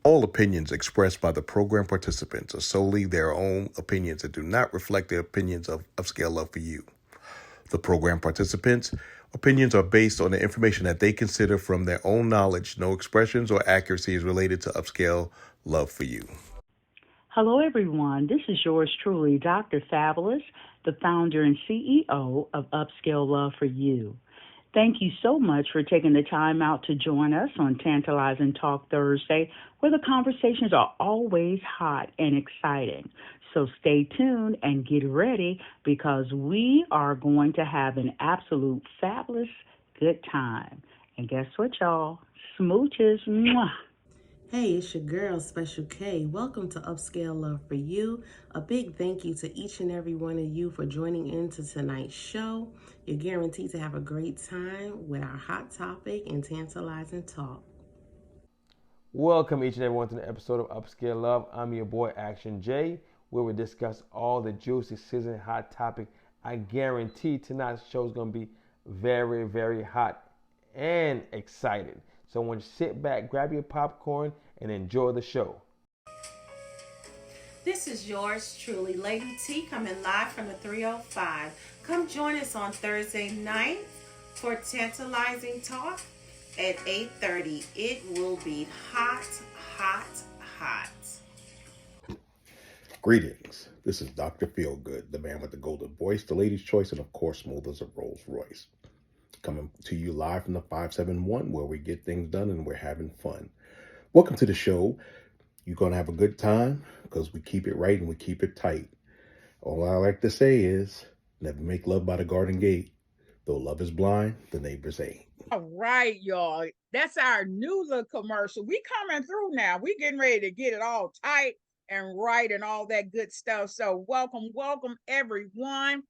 All opinions expressed by the program participants are solely their own opinions and do not reflect the opinions of Upscale Love for You. The program participants' opinions are based on the information that they consider from their own knowledge. No expressions or accuracy is related to Upscale Love for You. Hello, everyone. This is yours truly, Dr. Fabulous, the founder and CEO of Upscale Love for You. Thank you so much for taking the time out to join us on Tantalizing Talk Thursday, where the conversations are always hot and exciting. So stay tuned and get ready because we are going to have an absolute fabulous good time. And guess what, y'all? Smooches. Mwah. Hey, it's your girl, Special K. Welcome to Upscale Love for You. A big thank you to each and every one of you for joining in to tonight's show. You're guaranteed to have a great time with our hot topic and tantalizing talk. Welcome each and everyone to the episode of Upscale Love. I'm your boy Action J, where we discuss all the juicy, sizzling, hot topic. I guarantee tonight's show is going to be very, very hot and exciting. So I want you to sit back, grab your popcorn, and enjoy the show. This is yours truly, Lady T, coming live from the 305. Come join us on Thursday night for Tantalizing Talk at 8:30. It will be hot, hot, hot. Greetings. This is Dr. Feelgood, the man with the golden voice, the lady's choice, and of course, smooth as a Rolls Royce. Coming to you live from the 571, where we get things done and we're having fun. Welcome to the show. You're going to have a good time because we keep it right and we keep it tight. All I like to say is, never make love by the garden gate. Though love is blind, the neighbors ain't. All right, y'all. That's our new little commercial. We coming through now. We getting ready to get it all tight and right and all that good stuff. So welcome, welcome, everyone.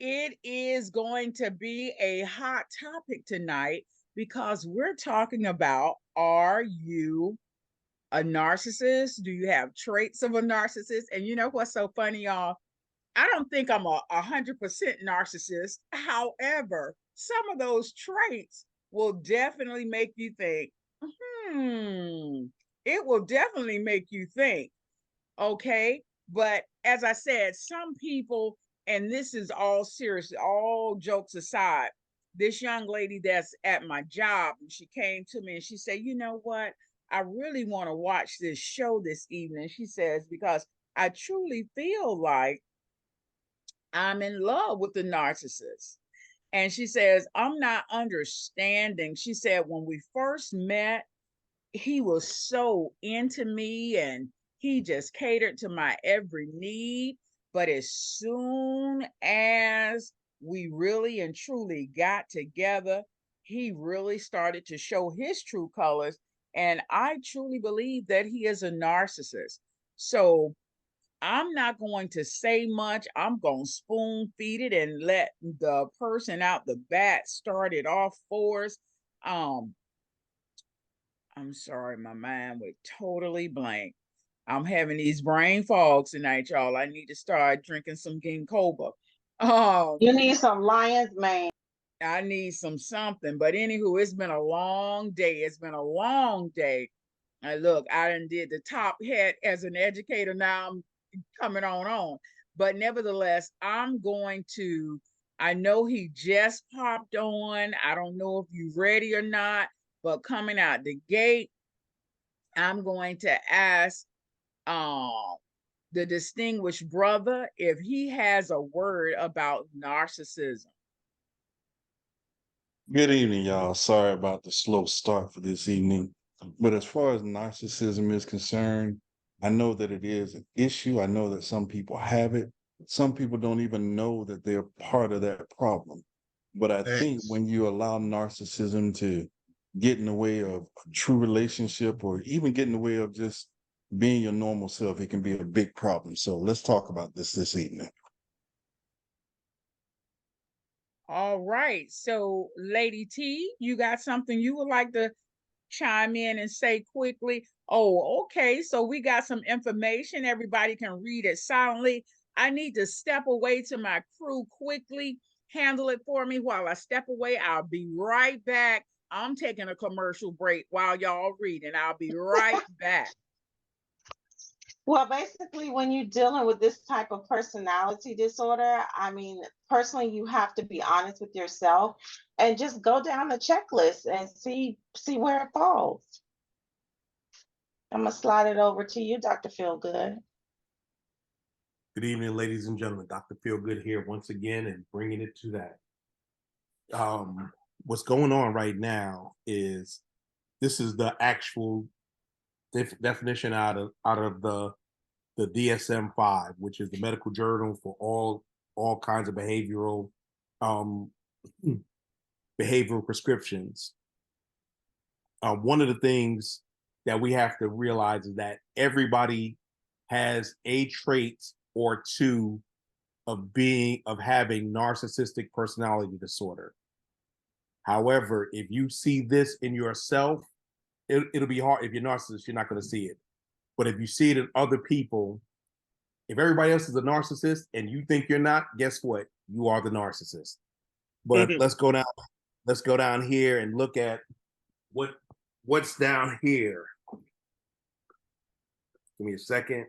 It is going to be a hot topic tonight because we're talking about, are you a narcissist? Do you have traits of a narcissist? And you know what's so funny, y'all? I don't think I'm a 100% narcissist. However, some of those traits will definitely make you think, it will definitely make you think. Okay. But as I said, some people, and this is all serious, all jokes aside, this young lady that's at my job, she came to me and she said, you know what? I really want to watch this show this evening. She says, because I truly feel like I'm in love with the narcissist. And she says, I'm not understanding. She said, when we first met, he was so into me and he just catered to my every need. But as soon as we really and truly got together, he really started to show his true colors. And I truly believe that he is a narcissist. So I'm not going to say much. I'm going to spoon feed it and let the person out the bat start it off for us. Um, I'm sorry, my mind went totally blank. I'm having these brain fogs tonight, y'all. I need to start drinking some ginkgo. You need some lion's mane. I need some something. But anywho, it's been a long day. It's been a long day. Look, I done did the top hat as an educator. Now I'm coming on. But nevertheless, I know he just popped on. I don't know if you're ready or not, but coming out the gate, I'm going to ask the distinguished brother if he has a word about narcissism. Good evening, y'all. Sorry about the slow start for this evening. But as far as narcissism is concerned, I know that it is an issue. I know that some people have it. Some people don't even know that they're part of that problem. But I think when you allow narcissism to get in the way of a true relationship or even get in the way of just being your normal self, it can be a big problem. So let's talk about this evening. All right. So, Lady T, you got something you would like to chime in and say quickly? Oh, okay. So we got some information. Everybody can read it silently. I need to step away to my crew quickly. Handle it for me while I step away. I'll be right back. I'm taking a commercial break while y'all reading. I'll be right back. Well, basically, when you're dealing with this type of personality disorder, I mean, personally, you have to be honest with yourself and just go down the checklist and see where it falls. I'm gonna slide it over to you, Dr. Feelgood. Good evening, ladies and gentlemen. Dr. Feelgood here once again and bringing it to that. What's going on right now is this is the actual definition out of the DSM-5, which is the medical journal for all kinds of um, behavioral prescriptions. One of the things that we have to realize is that everybody has a trait or two of having narcissistic personality disorder. However, if you see this in yourself, it'll be hard. If you're narcissist, you're not going to see it. But if you see it in other people, if everybody else is a narcissist and you think you're not, guess what? You are the narcissist. But let's go down. Let's go down here and look at what's down here. Give me a second.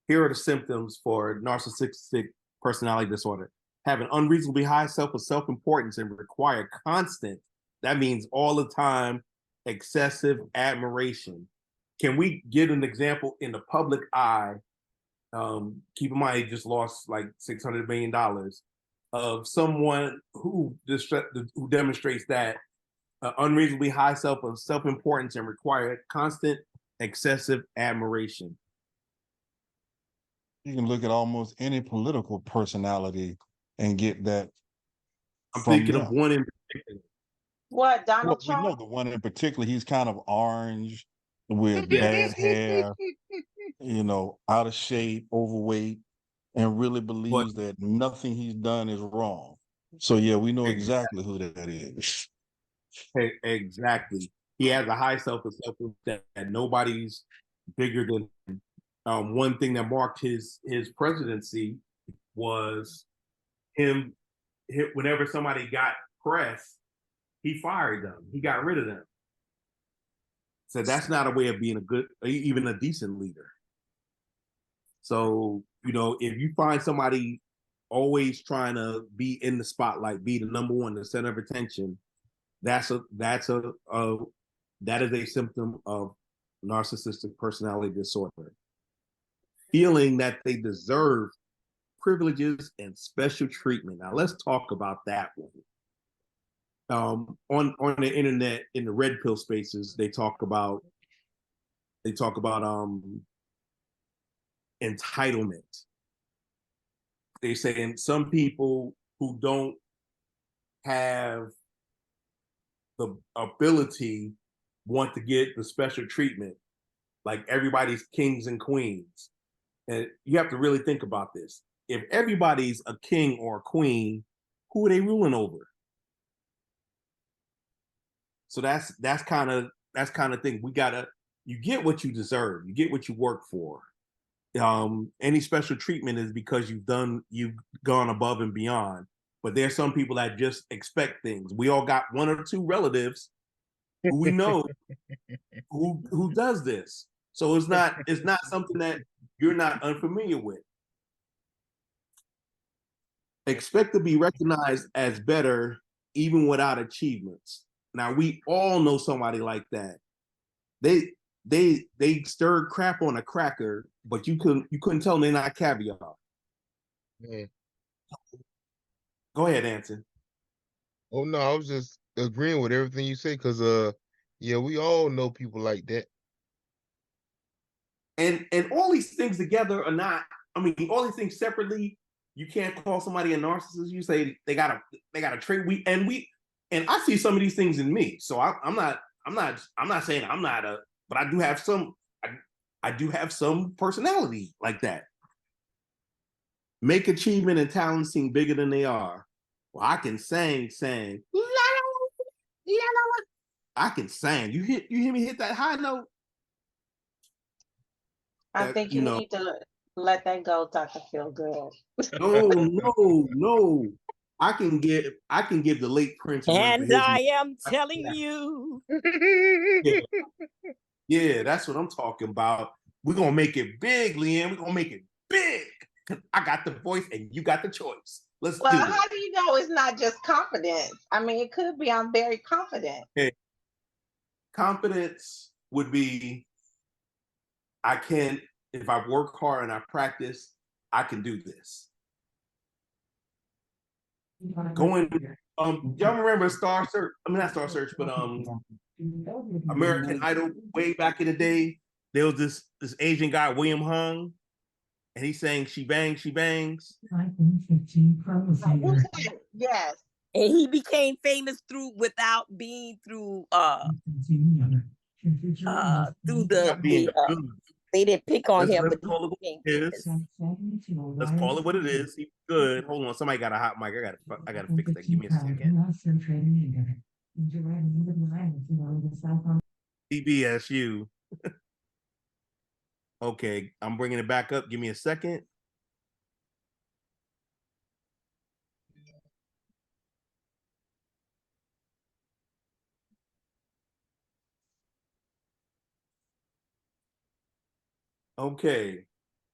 Here are the symptoms for narcissistic personality disorder. Have an unreasonably high self-importance and require constant, that means all the time, excessive admiration. Can we get an example in the public eye? Keep in mind, he just lost like $600 million of someone who demonstrates that unreasonably high self-importance and require constant, excessive admiration. You can look at almost any political personality and get that. I'm thinking of one in particular. What, Donald Trump? We know the one in particular. He's kind of orange with bad hair, out of shape, overweight, and really believes that nothing he's done is wrong. So yeah, we know exactly who that is. Exactly. He has a high self-esteem that nobody's bigger than him. One thing that marked his presidency was him. Whenever somebody got press, he fired them. He got rid of them. So that's not a way of being even a decent leader. So, if you find somebody always trying to be in the spotlight, be the number one, the center of attention, that is a symptom of narcissistic personality disorder. Feeling that they deserve privileges and special treatment. Now let's talk about that one. On the internet, in the red pill spaces, they talk about entitlement. They say some people who don't have the ability want to get the special treatment, like everybody's kings and queens. And you have to really think about this. If everybody's a king or a queen, who are they ruling over? So that's kind of thing. You get what you deserve. You get what you work for. Any special treatment is because you've gone above and beyond. But there's some people that just expect things. We all got one or two relatives who we know who does this. So it's not something that you're not unfamiliar with. Expect to be recognized as better even without achievements. Now we all know somebody like that. They stirred crap on a cracker, but you couldn't tell them they're not caviar. Yeah. Go ahead, Anson. Oh no, I was just agreeing with everything you say because yeah, we all know people like that. And all these things together are not. I mean, all these things separately, you can't call somebody a narcissist. You say they got a trait. And I see some of these things in me. So I'm not saying I'm not but I do have some. I do have some personality like that. Make achievement and talent seem bigger than they are. Well, I can sing. I can sing. You hear me hit that high note? I think you need to let that go, Dr. Feelgood. No. I can give the late Prince one for And his. I am telling you. Yeah, that's what I'm talking about. We're gonna make it big, Leanne. We're gonna make it big. I got the voice and you got the choice. Let's do Well, it. how do you know it's not just confidence? I mean, it could be I'm very confident. Okay. Confidence would be I can, if I work hard and I practice, I can do this. Going, y'all remember Star Search? I mean, not Star Search, but American Idol way back in the day. There was this Asian guy, William Hung, and he sang "She Bangs, She Bangs." Yes. And he became famous without being through they didn't pick on him, Let's but call it what it is. Let's call it what it is. He's good. Hold on, somebody got a hot mic. I gotta fix that. Give me a second. CBSU. Okay, I'm bringing it back up. Give me a second. Okay,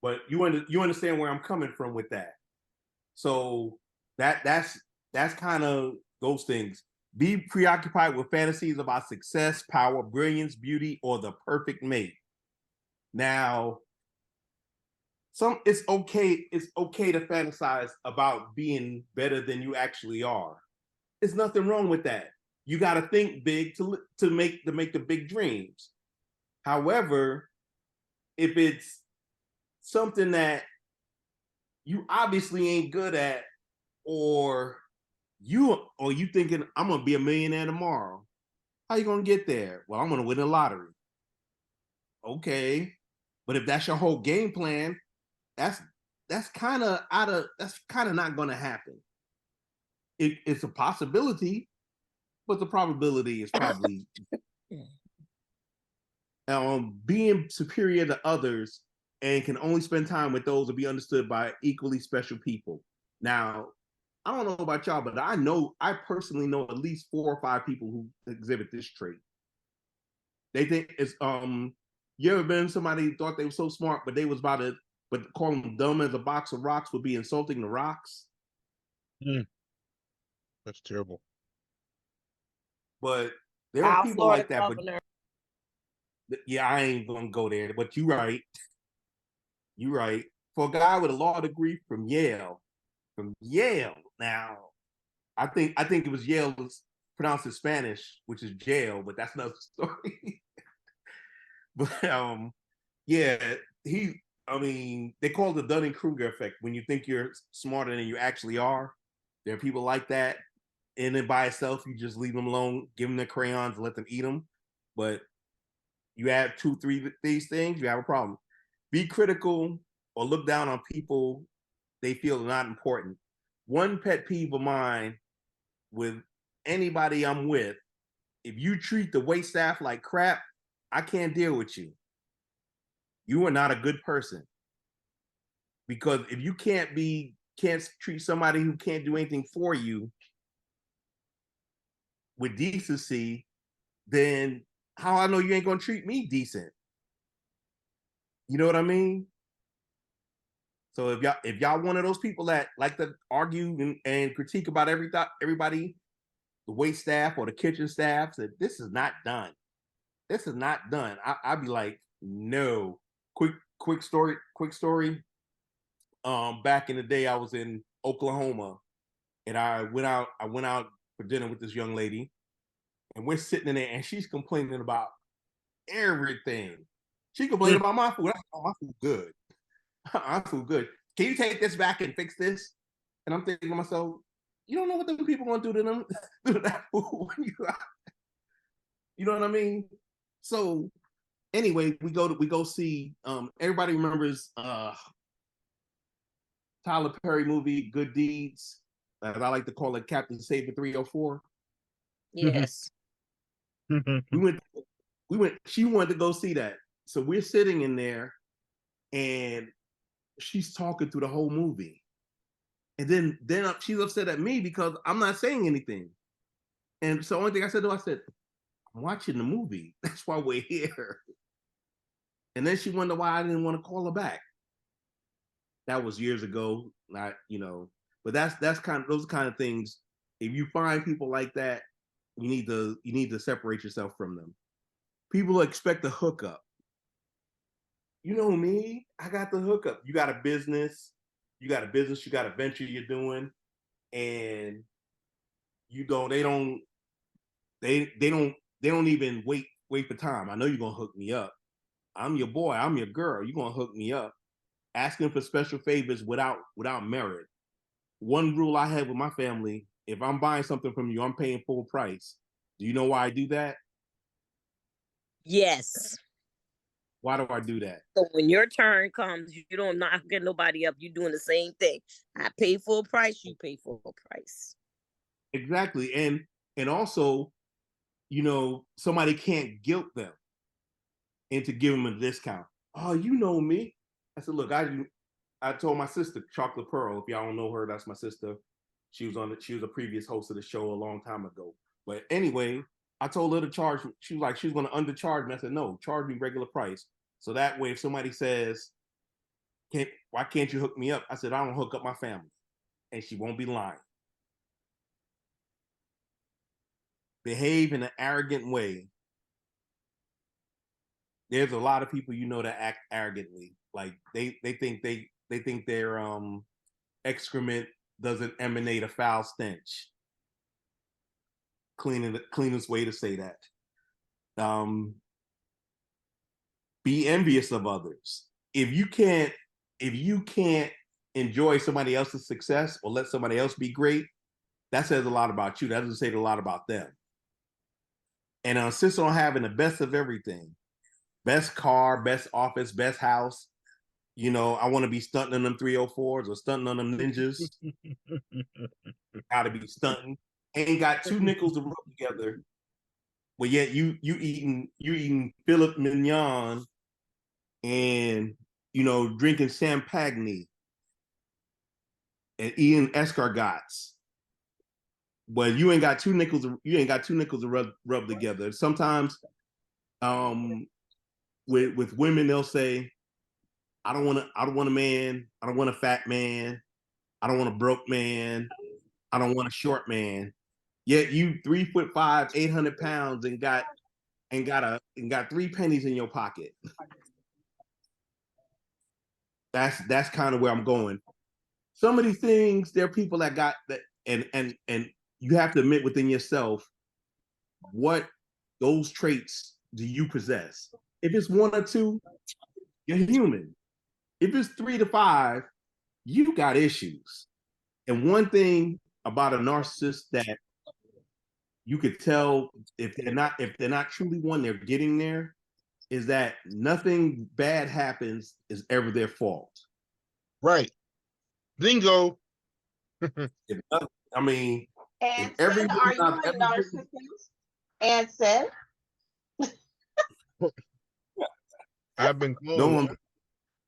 but you understand where I'm coming from with that. So that's kind of those things. Be preoccupied with fantasies about success, power, brilliance, beauty, or the perfect mate. Now, it's okay to fantasize about being better than you actually are. There's nothing wrong with that. You got to think big to make the big dreams. However, if it's something that you obviously ain't good at, or you thinking I'm gonna be a millionaire tomorrow, how you gonna get there? Well, I'm gonna win the lottery. Okay, but if that's your whole game plan, that's kind of not gonna happen. It's a possibility, but the probability is probably being superior to others and can only spend time with those to be understood by equally special people. Now, I don't know about y'all, but I personally know at least 4 or 5 people who exhibit this trait. They think it's you ever been somebody who thought they were so smart, but they was about to, but calling them dumb as a box of rocks would be insulting the rocks. That's terrible. But there are people like that. Governor. But yeah, I ain't gonna go there. But you're right. You're right. For a guy with a law degree from Yale. Now, I think it was Yale was pronounced in Spanish, which is jail, but that's another story. But yeah, they call it the Dunning-Kruger effect. When you think you're smarter than you actually are, there are people like that. And then by itself, you just leave them alone, give them the crayons, and let them eat them. But you add 2, 3 these things, you have a problem. Be critical or look down on people they feel are not important. One pet peeve of mine with anybody I'm with, if you treat the wait staff like crap, I can't deal with you. You are not a good person. Because if you can't treat somebody who can't do anything for you with decency, then how I know you ain't gonna treat me decent? You know what I mean? So if y'all one of those people that like to argue and critique about everybody, the wait staff or the kitchen staff, said this is not done. This is not done. I'd be like, no. Quick story. Back in the day, I was in Oklahoma, and I went out for dinner with this young lady, and we're sitting in there, and she's complaining about everything. She complained about my food. My food good. My food good. Can you take this back and fix this? And I'm thinking to myself, you don't know what them people gonna do to them to that food when you know what I mean? So anyway, we go see. Everybody remembers Tyler Perry movie Good Deeds, as I like to call it, Captain Saber 304. Yes. we went. She wanted to go see that, so we're sitting in there, and she's talking through the whole movie. And then she's upset at me because I'm not saying anything. And so the only thing I said to her, I said, I'm watching the movie. That's why we're here. And then she wondered why I didn't want to call her back. That was years ago. Not, but that's kind of those kind of things. If you find people like that, you need to separate yourself from them. People expect a hookup. You know me, I got the hookup. You got a business, you got a venture you're doing, and they don't even wait for time. I know you're gonna hook me up. I'm your boy, I'm your girl. You're gonna hook me up. Asking for special favors without merit. One rule I have with my family: if I'm buying something from you, I'm paying full price. Do you know why I do that? Yes. Why do I do that? So when your turn comes, you don't knock get nobody up. You're doing the same thing. I pay full price. You pay full price. Exactly, and also, somebody can't guilt them into giving them a discount. Oh, you know me. I said, look, I told my sister, Chocolate Pearl. If y'all don't know her, that's my sister. She was a previous host of the show a long time ago. But anyway, I told her to charge. She was like, she was going to undercharge me. I said, no, charge me regular price. So that way, if somebody says, why can't you hook me up? I said, I don't hook up my family. And she won't be lying. Behave in an arrogant way. There's a lot of people that act arrogantly. Like they think their excrement doesn't emanate a foul stench. Cleanest way to say that. Be envious of others. If you can't enjoy somebody else's success or let somebody else be great, that says a lot about you. That doesn't say a lot about them. And insist on having the best of everything. Best car, best office, best house. I want to be stunting on them 304s or stunting on them ninjas. Gotta be stunting. Ain't got two nickels to rub together. But yet you eating Philip Mignon and drinking champagne and eating escargots. But you ain't got two nickels to rub together. Sometimes with women, they'll say, I don't want a man, I don't want a fat man, I don't want a broke man, I don't want a short man. Yet you 3'5", 800 pounds and got 3 pennies in your pocket. That's kind of where I'm going. Some of these things, there are people that got that, and you have to admit within yourself, what those traits do you possess? If it's 1 or 2, you're human. If it's 3 to 5, you got issues. And one thing about a narcissist that you could tell if they're not truly one, they're getting there, is that nothing bad happens is ever their fault. Right. Bingo. I mean, And said, are you a narcissist? And said, I've been cloned,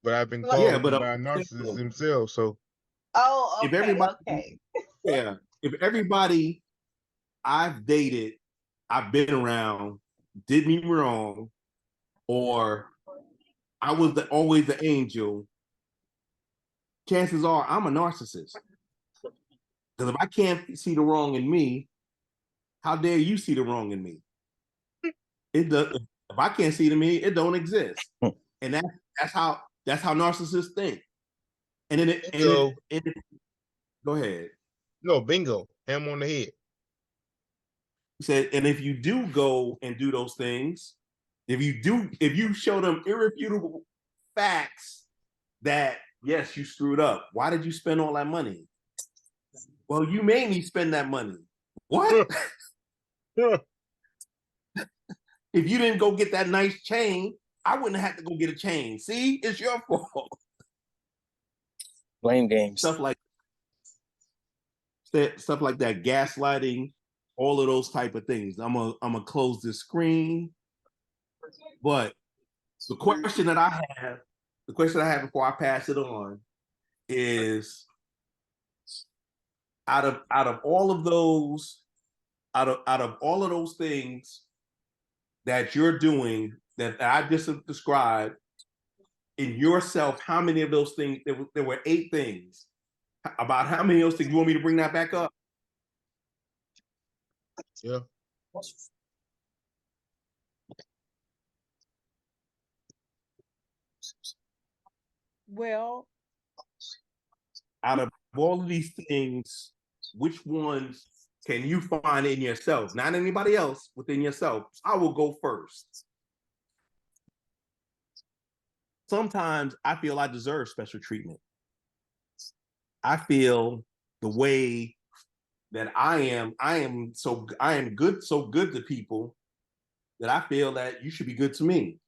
but I've been called by a narcissist himself. So, okay, if everybody I've dated, I've been around, did me wrong, or I was always the angel, chances are I'm a narcissist. Because if I can't see the wrong in me, how dare you see the wrong in me? It does. If I can't see it in me, it don't exist. And that's how narcissists think. And then go ahead. No, bingo. Ham on the head. He said, and if you do go and do those things, if you show them irrefutable facts that yes, you screwed up. Why did you spend all that money? Well, you made me spend that money. What? If you didn't go get that nice chain, I wouldn't have to go get a chain. See, it's your fault. Blame games. Stuff like that, gaslighting, all of those type of things. I'm gonna close this screen. But the question that I have before I pass it on is, out of all of those, out of all of those things that you're doing that I just described in yourself, how many of those things? There were 8 things. About how many of those things? You want me to bring that back up? Yeah. Well, out of all of these things, which ones can you find in yourself? Not anybody else, within yourself. I will go first. Sometimes I feel I deserve special treatment. I feel the way that I am good, so good to people that I feel that you should be good to me.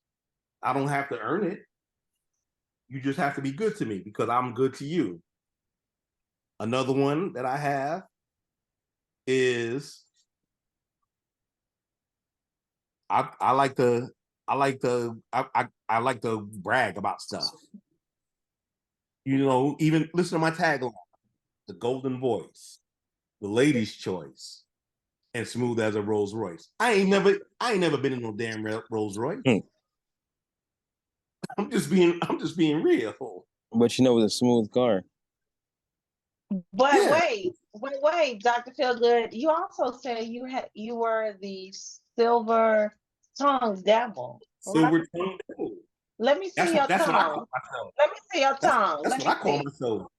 I don't have to earn it. You just have to be good to me because I'm good to you. Another one that I have is I like to I like to brag about stuff. You know, even listen to my tagline: the golden voice, the lady's choice, and smooth as a Rolls Royce. I ain't never been in no damn Rolls Royce. I'm just being real. But you know, with a smooth car. But Yeah. wait, Dr. Feelgood, you also said you were the silver tongue devil. Silver tongue devil. Let me see your That's what I tongue. call myself. Let me see your tongue. That's what I call myself.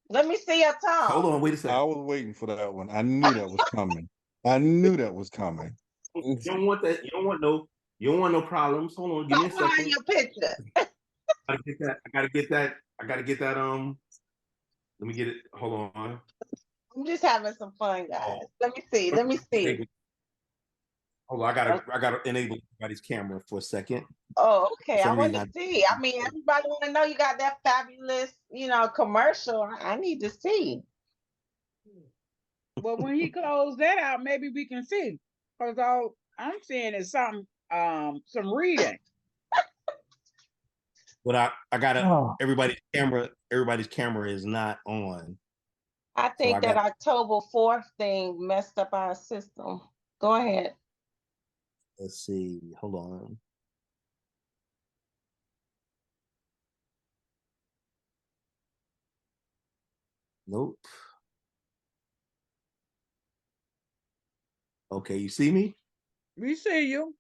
Let me see your tongue. Hold on, wait a second. I was waiting for that one. I knew that was coming. I knew that was coming. You don't want that. You don't want no problems. Hold on, give me a Stop second. your picture. I gotta get that. Let me get it. Hold on. I'm just having some fun, guys. Let me see. Hold on, I gotta enable everybody's camera for a second. Oh, okay. For I some want reason, to see. I mean, everybody want to know you got that fabulous, commercial. I need to see. well, when he closed that out, maybe we can see. Because all I'm seeing is some reading. But I gotta everybody's camera is not on. I think that October 4th thing messed up our system. Go ahead. Let's see. Hold on. Nope. Okay, you see me? We see you.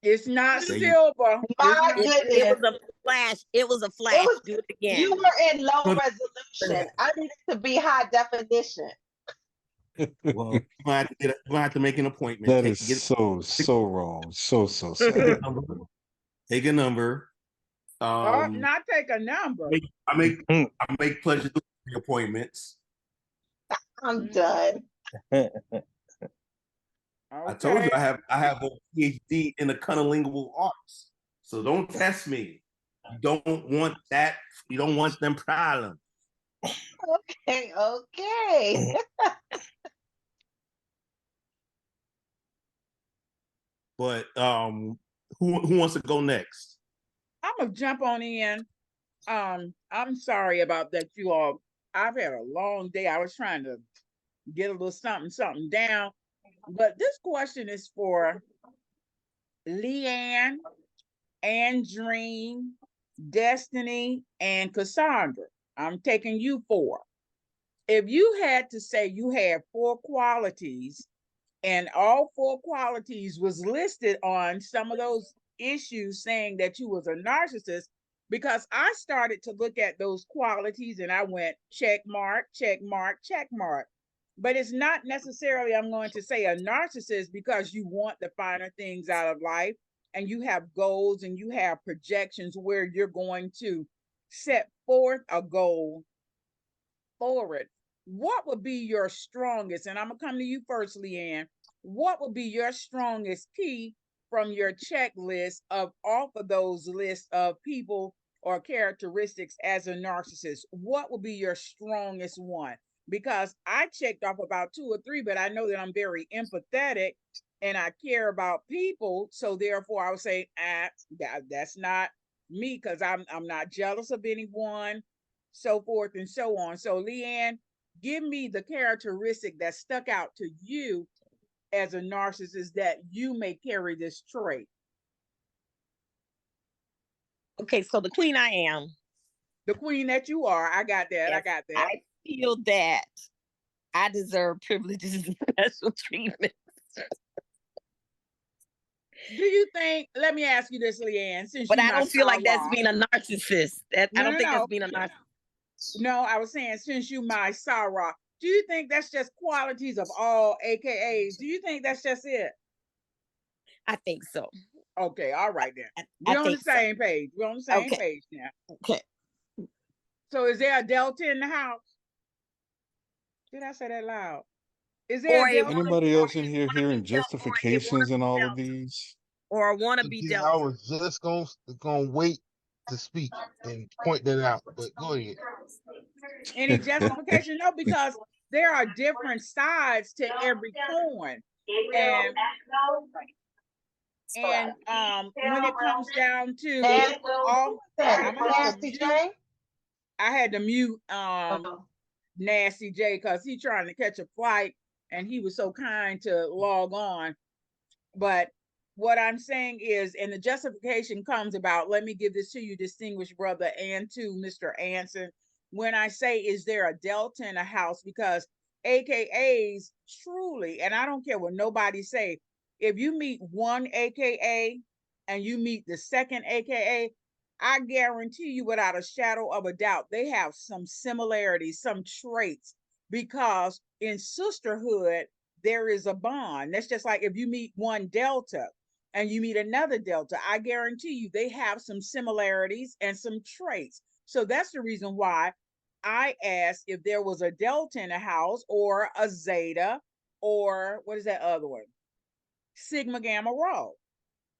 It's not silver. My goodness. It was a flash. It was a flash. Do it again. You were in low resolution. I need it to be high definition. Well, you might have to make an appointment. That is so wrong. So sad. Take a number. Not take a number. I make pleasure appointments. I'm done. Okay. I told you I have a PhD in the cunnilingual arts. So don't test me. You don't want that. You don't want them problems. Okay. But who wants to go next? I'm gonna jump on in. I'm sorry about that, you all. I've had a long day. I was trying to get a little something down. But this question is for Leanne, Andreen, Destiny, and Cassandra. I'm taking you 4. If you had to say you had 4 qualities and all 4 qualities was listed on some of those issues saying that you was a narcissist, because I started to look at those qualities and I went check mark, check mark, check mark. But it's not necessarily I'm going to say a narcissist because you want the finer things out of life and you have goals and you have projections where you're going to set forth a goal forward. What would be your strongest, and I'm gonna come to you first, Leanne, what would be your strongest key from your checklist of off of those lists of people or characteristics as a narcissist? What would be your strongest one? Because I checked off about 2 or 3, but I know that I'm very empathetic and I care about people. So therefore I would say, that's not me because I'm not jealous of anyone, so forth and so on. So Leanne, give me the characteristic that stuck out to you as a narcissist that you may carry this trait. Okay, so the queen I am. The queen that you are, I got that. Yes, I got that. I feel that I deserve privileges and special treatment. Do you think? Let me ask you this, Leanne. Since But you I my don't feel like that's Sarah, being a narcissist. I no, don't no, think that's no, being a narcissist. no. I was saying since you my Sarah, do you think that's just qualities of all AKAs? Do you think that's just it? I think so. Okay, all right then. I We're on the think so. same page. We're on the same Okay. page now. Okay. So is there a Delta in the house? Did I say that loud? Is there Or a a Delta? Anybody else in here wanna hearing be dealt, or a wanna justifications in be all of dealt, these? or a wanna be Yeah, dealt. I was just gonna wait to speak and point that out, but go ahead. Any justification? No, because there are different sides to every coin. And when it comes down to And all, who said I'm it? gonna have to Nasty mute. J? I had to mute Oh. Nasty J because he trying to catch a flight and he was so kind to log on. But what I'm saying is, and the justification comes about, let me give this to you, distinguished brother, and to Mr. Anson. When I say, is there a Delta in a house? Because AKAs truly, and I don't care what nobody say, if you meet one AKA and you meet the second AKA, I guarantee you without a shadow of a doubt, they have some similarities, some traits, because in sisterhood, there is a bond. That's just like if you meet one Delta and you meet another Delta, I guarantee you they have some similarities and some traits. So that's the reason why I asked if there was a Delta in a house or a Zeta or what is that other one? Sigma Gamma Rho.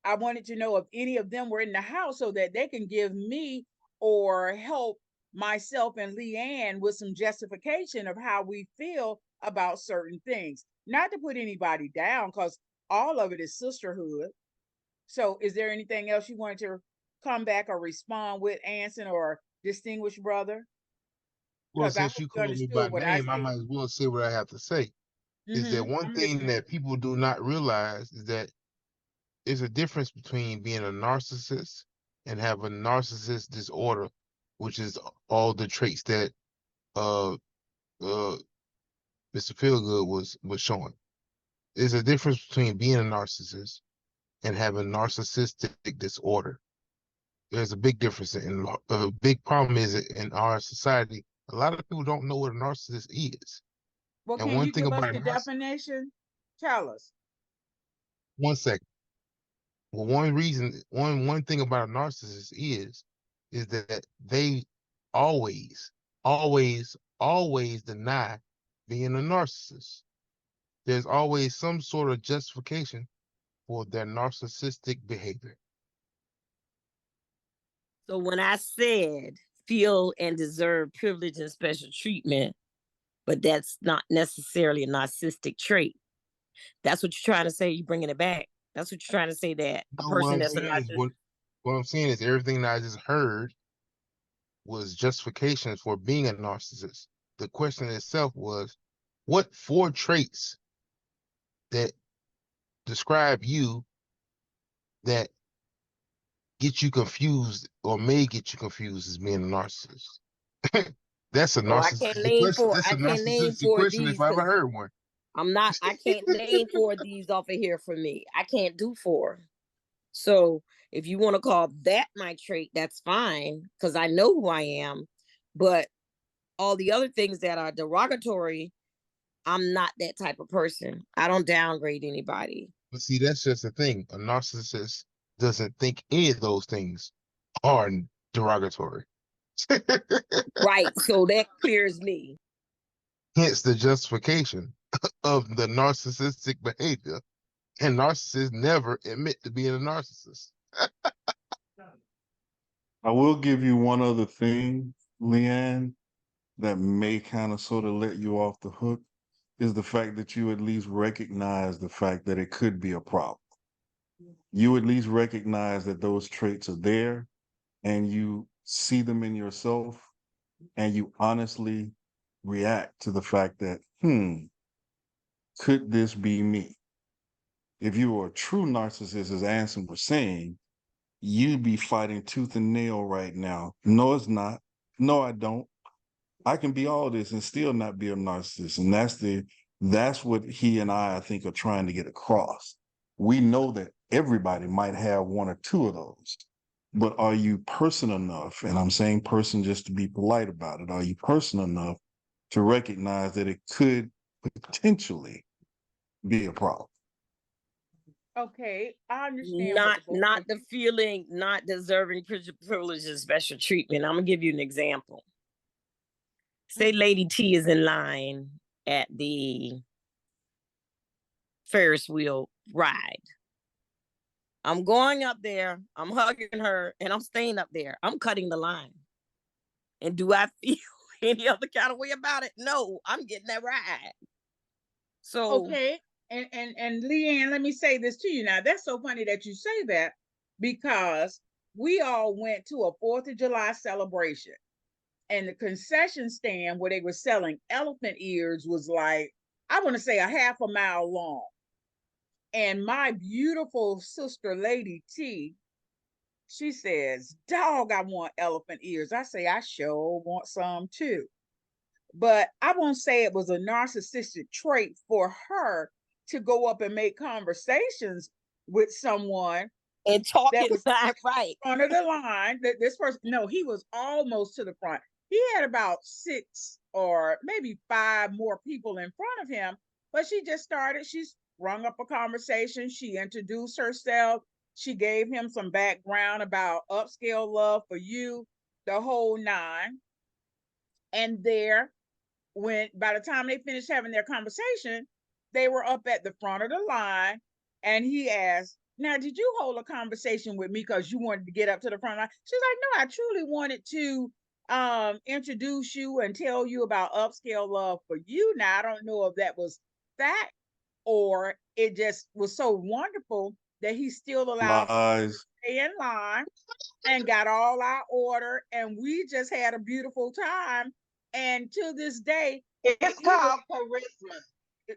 I wanted to know if any of them were in the house so that they can give me or help myself and Leanne with some justification of how we feel about certain things. Not to put anybody down, because all of it is sisterhood. So, is there anything else you wanted to come back or respond with, Anson or distinguished brother? Well, Because I since hope you you called me by understood what I name, I said. might as well say what I have to say. Is that one I'm thing listening. that people do not realize is that there's a difference between being a narcissist and have a narcissist disorder, which is all the traits that uh Mr. Feelgood was showing. There's a difference between being a narcissist and having narcissistic disorder. There's a big difference, and a big problem is in our society. A lot of people don't know what a narcissist is. Well, And can one you thing give us about a the definition? Tell us. one second. Well, one thing about a narcissist is that they always, always deny being a narcissist. There's always some sort of justification for their narcissistic behavior. So when I said feel and deserve privilege and special treatment, but that's not necessarily a narcissistic trait. That's what you're trying to say. You're bringing it back. That's what you're trying to say, that a No, what person I'm that's a saying is narcissist. what I'm saying is everything that I just heard was justifications for being a narcissist. The question itself was, what four traits that describe you that get you confused or may get you confused as being a narcissist? That's a So I can't narcissistic name question. four. That's I a can't name narcissistic four of question if these I ever because heard one. I can't name four of these off of here for me. I can't do four. So if you want to call that my trait, that's fine because I know who I am. But all the other things that are derogatory, I'm not that type of person. I don't downgrade anybody. But see, that's just the thing. A narcissist doesn't think any of those things are derogatory. Right. So that clears me. Hence the justification of the narcissistic behavior. And narcissists never admit to being a narcissist. I will give you one other thing, Leanne, that may kind of sort of let you off the hook, is the fact that you at least recognize the fact that it could be a problem. You at least recognize that those traits are there and you see them in yourself and you honestly react to the fact that, could this be me? If you were a true narcissist, as Anson was saying, you'd be fighting tooth and nail right now. No, it's not. No, I don't. I can be all this and still not be a narcissist. And that's what he and I think, are trying to get across. We know that everybody might have one or two of those, but are you person enough? And I'm saying person just to be polite about it. Are you person enough to recognize that it could potentially be a problem? Okay, I understand. Not the feeling, not deserving privilege and special treatment. I'm gonna give you an example. Say Lady T is in line at the Ferris wheel ride. I'm going up there, I'm hugging her, and I'm staying up there. I'm cutting the line. And do I feel any other kind of way about it? No, I'm getting that ride. So okay, and Leanne, let me say this to you now. That's so funny that you say that, because we all went to a 4th of July celebration, and the concession stand where they were selling elephant ears was like, I want to say a half a mile long. And my beautiful sister, Lady T, she says, dog, I want elephant ears. I say, I sure want some too. But I won't say it was a narcissistic trait for her to go up and make conversations with someone and talking that was right in front of the line. That this person, no, he was almost to the front. He had about 6 or maybe 5 more people in front of him, but she just started. She sprung up a conversation. She introduced herself. She gave him some background about Upscale Love for You, the whole 9. And there, when by the time they finished having their conversation, they were up at the front of the line, and he asked, now, did you hold a conversation with me because you wanted to get up to the front line? She's like, no, I truly wanted to introduce you and tell you about Upscale Love for You. Now, I don't know if that was fact or it just was so wonderful that he still allowed us to stay in line and got all our order, and we just had a beautiful time. And to this day, it's called charisma.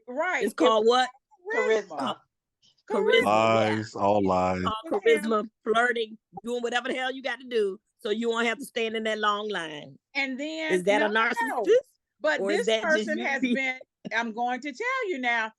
Right. It's called what? Charisma. Charisma. Lies, yeah. All lies. Charisma, flirting, doing whatever the hell you got to do so you won't have to stand in that long line. And then is that a narcissist? No. But this person has been, I'm going to tell you now,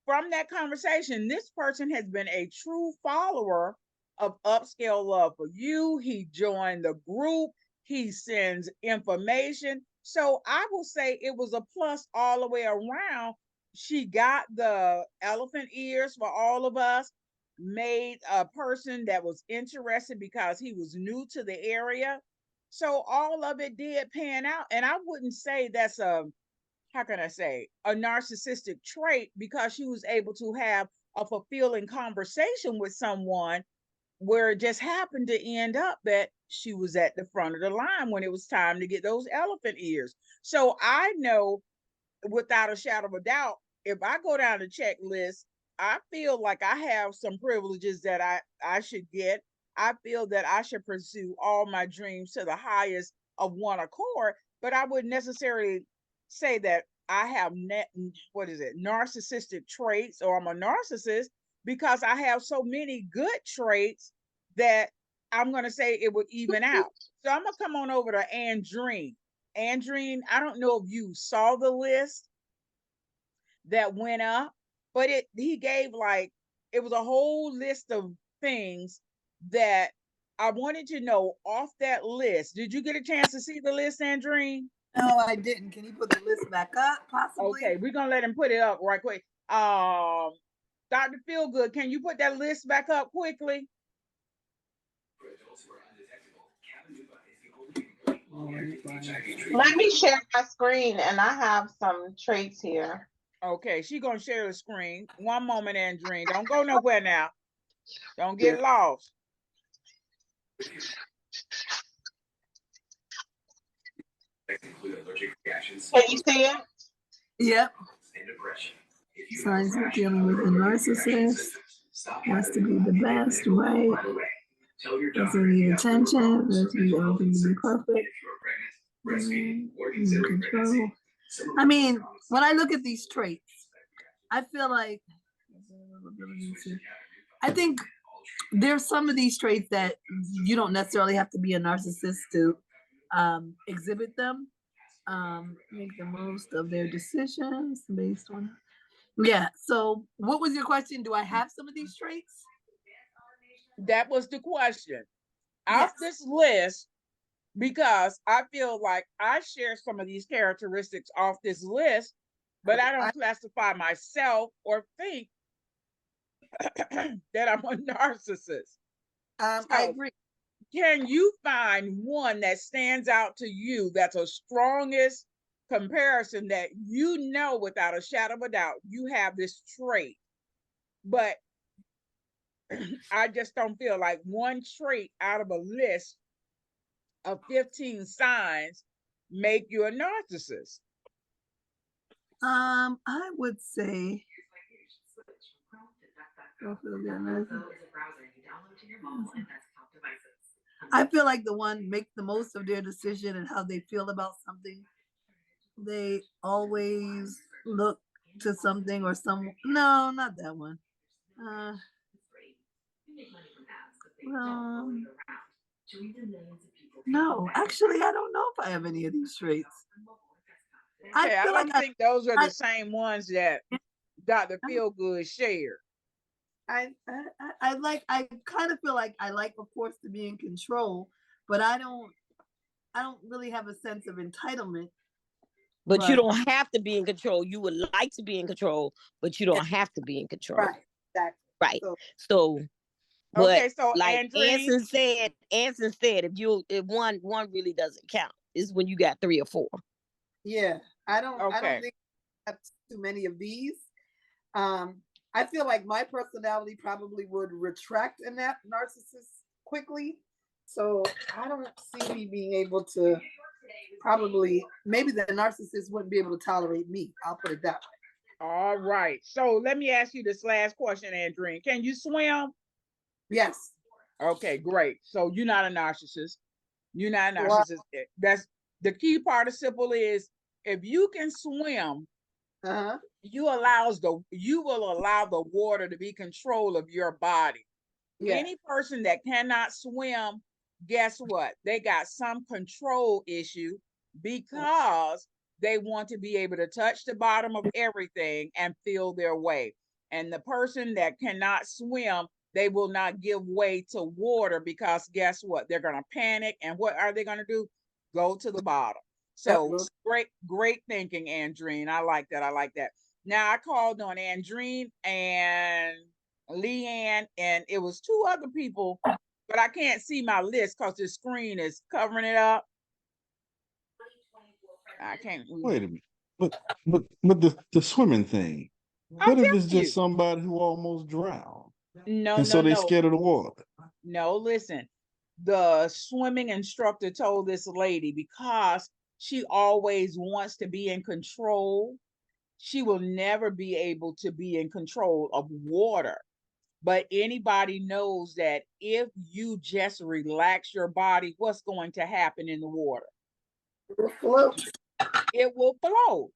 from that conversation, this person has been a true follower of Upscale Love for You. He joined the group. He sends information. So I will say it was a plus all the way around. She got the elephant ears for all of us, made a person that was interested because he was new to the area. So all of it did pan out. And I wouldn't say that's how can I say, a narcissistic trait, because she was able to have a fulfilling conversation with someone where it just happened to end up that she was at the front of the line when it was time to get those elephant ears. So I know without a shadow of a doubt, if I go down the checklist, I feel like I have some privileges that I should get. I feel that I should pursue all my dreams to the highest of one accord, but I wouldn't necessarily say that I have narcissistic traits, or I'm a narcissist, because I have so many good traits that I'm going to say it would even out. So I'm going to come on over to Andreen. Andreen, I don't know if you saw the list that went up, but he gave it was a whole list of things that I wanted to know off that list. Did you get a chance to see the list, Andreen? No, I didn't. Can you put the list back up, possibly? Okay, we're gonna let him put it up right quick. Dr. Feelgood, can you put that list back up quickly? Let me share my screen, and I have some traits here. Okay, she's gonna share the screen. One moment, Andreen. Don't go nowhere now. Don't get lost. Can you see it? Yep. Signs of dealing with a narcissist has to be the best, right? Doesn't need attention. Doesn't need everything to be perfect. Control. I mean, when I look at these traits, I feel like I think there's some of these traits that you don't necessarily have to be a narcissist to exhibit them. Make the most of their decisions based on. Yeah. So, what was your question? Do I have some of these traits? That was the question. Yes. Off this list, because I feel like I share some of these characteristics off this list, but I don't classify myself or think that I'm a narcissist. I agree. Can you find one that stands out to you that's a strongest comparison that you know without a shadow of a doubt you have this trait, but I just don't feel like one trait out of a list of 15 signs make you a narcissist? I would say I feel like the one make the most of their decision and how they feel about something. They always look to something or some. No, not that one. Um, no, actually, I don't know if I have any of these traits. Okay, I don't think those are the same ones that Dr. Feelgood shared. I kind of feel like I like, of course, to be in control, but I don't really have a sense of entitlement. But you don't have to be in control. You would like to be in control, but you don't have to be in control. Right. Exactly. Right. So but okay, so like Anson said, if one really doesn't count, is when you got 3 or 4. Yeah, I don't think I have too many of these. I feel like my personality probably would retract in that narcissist quickly. So I don't see me being able to maybe the narcissist wouldn't be able to tolerate me. I'll put it that way. All right. So let me ask you this last question, Andreen. Can you swim? Yes. Okay, great. So you're not a narcissist. You're not a narcissist. Wow. That's the key participle is if you can swim, you will allow the water to be control of your body. Yeah. Any person that cannot swim, guess what? They got some control issue because they want to be able to touch the bottom of everything and feel their way. And the person that cannot swim, they will not give way to water because guess what? They're going to panic. And what are they going to do? Go to the bottom. So great thinking, Andreen. I like that. Now I called on Andreen and Leanne, and it was 2 other people, but I can't see my list because the screen is covering it up. I can't. Wait a minute, but the swimming thing. What if it's just somebody who almost drowned? No, and so they're scared of the water. No, listen. The swimming instructor told this lady because she always wants to be in control, she will never be able to be in control of water. But anybody knows that if you just relax your body, what's going to happen in the water? It will float.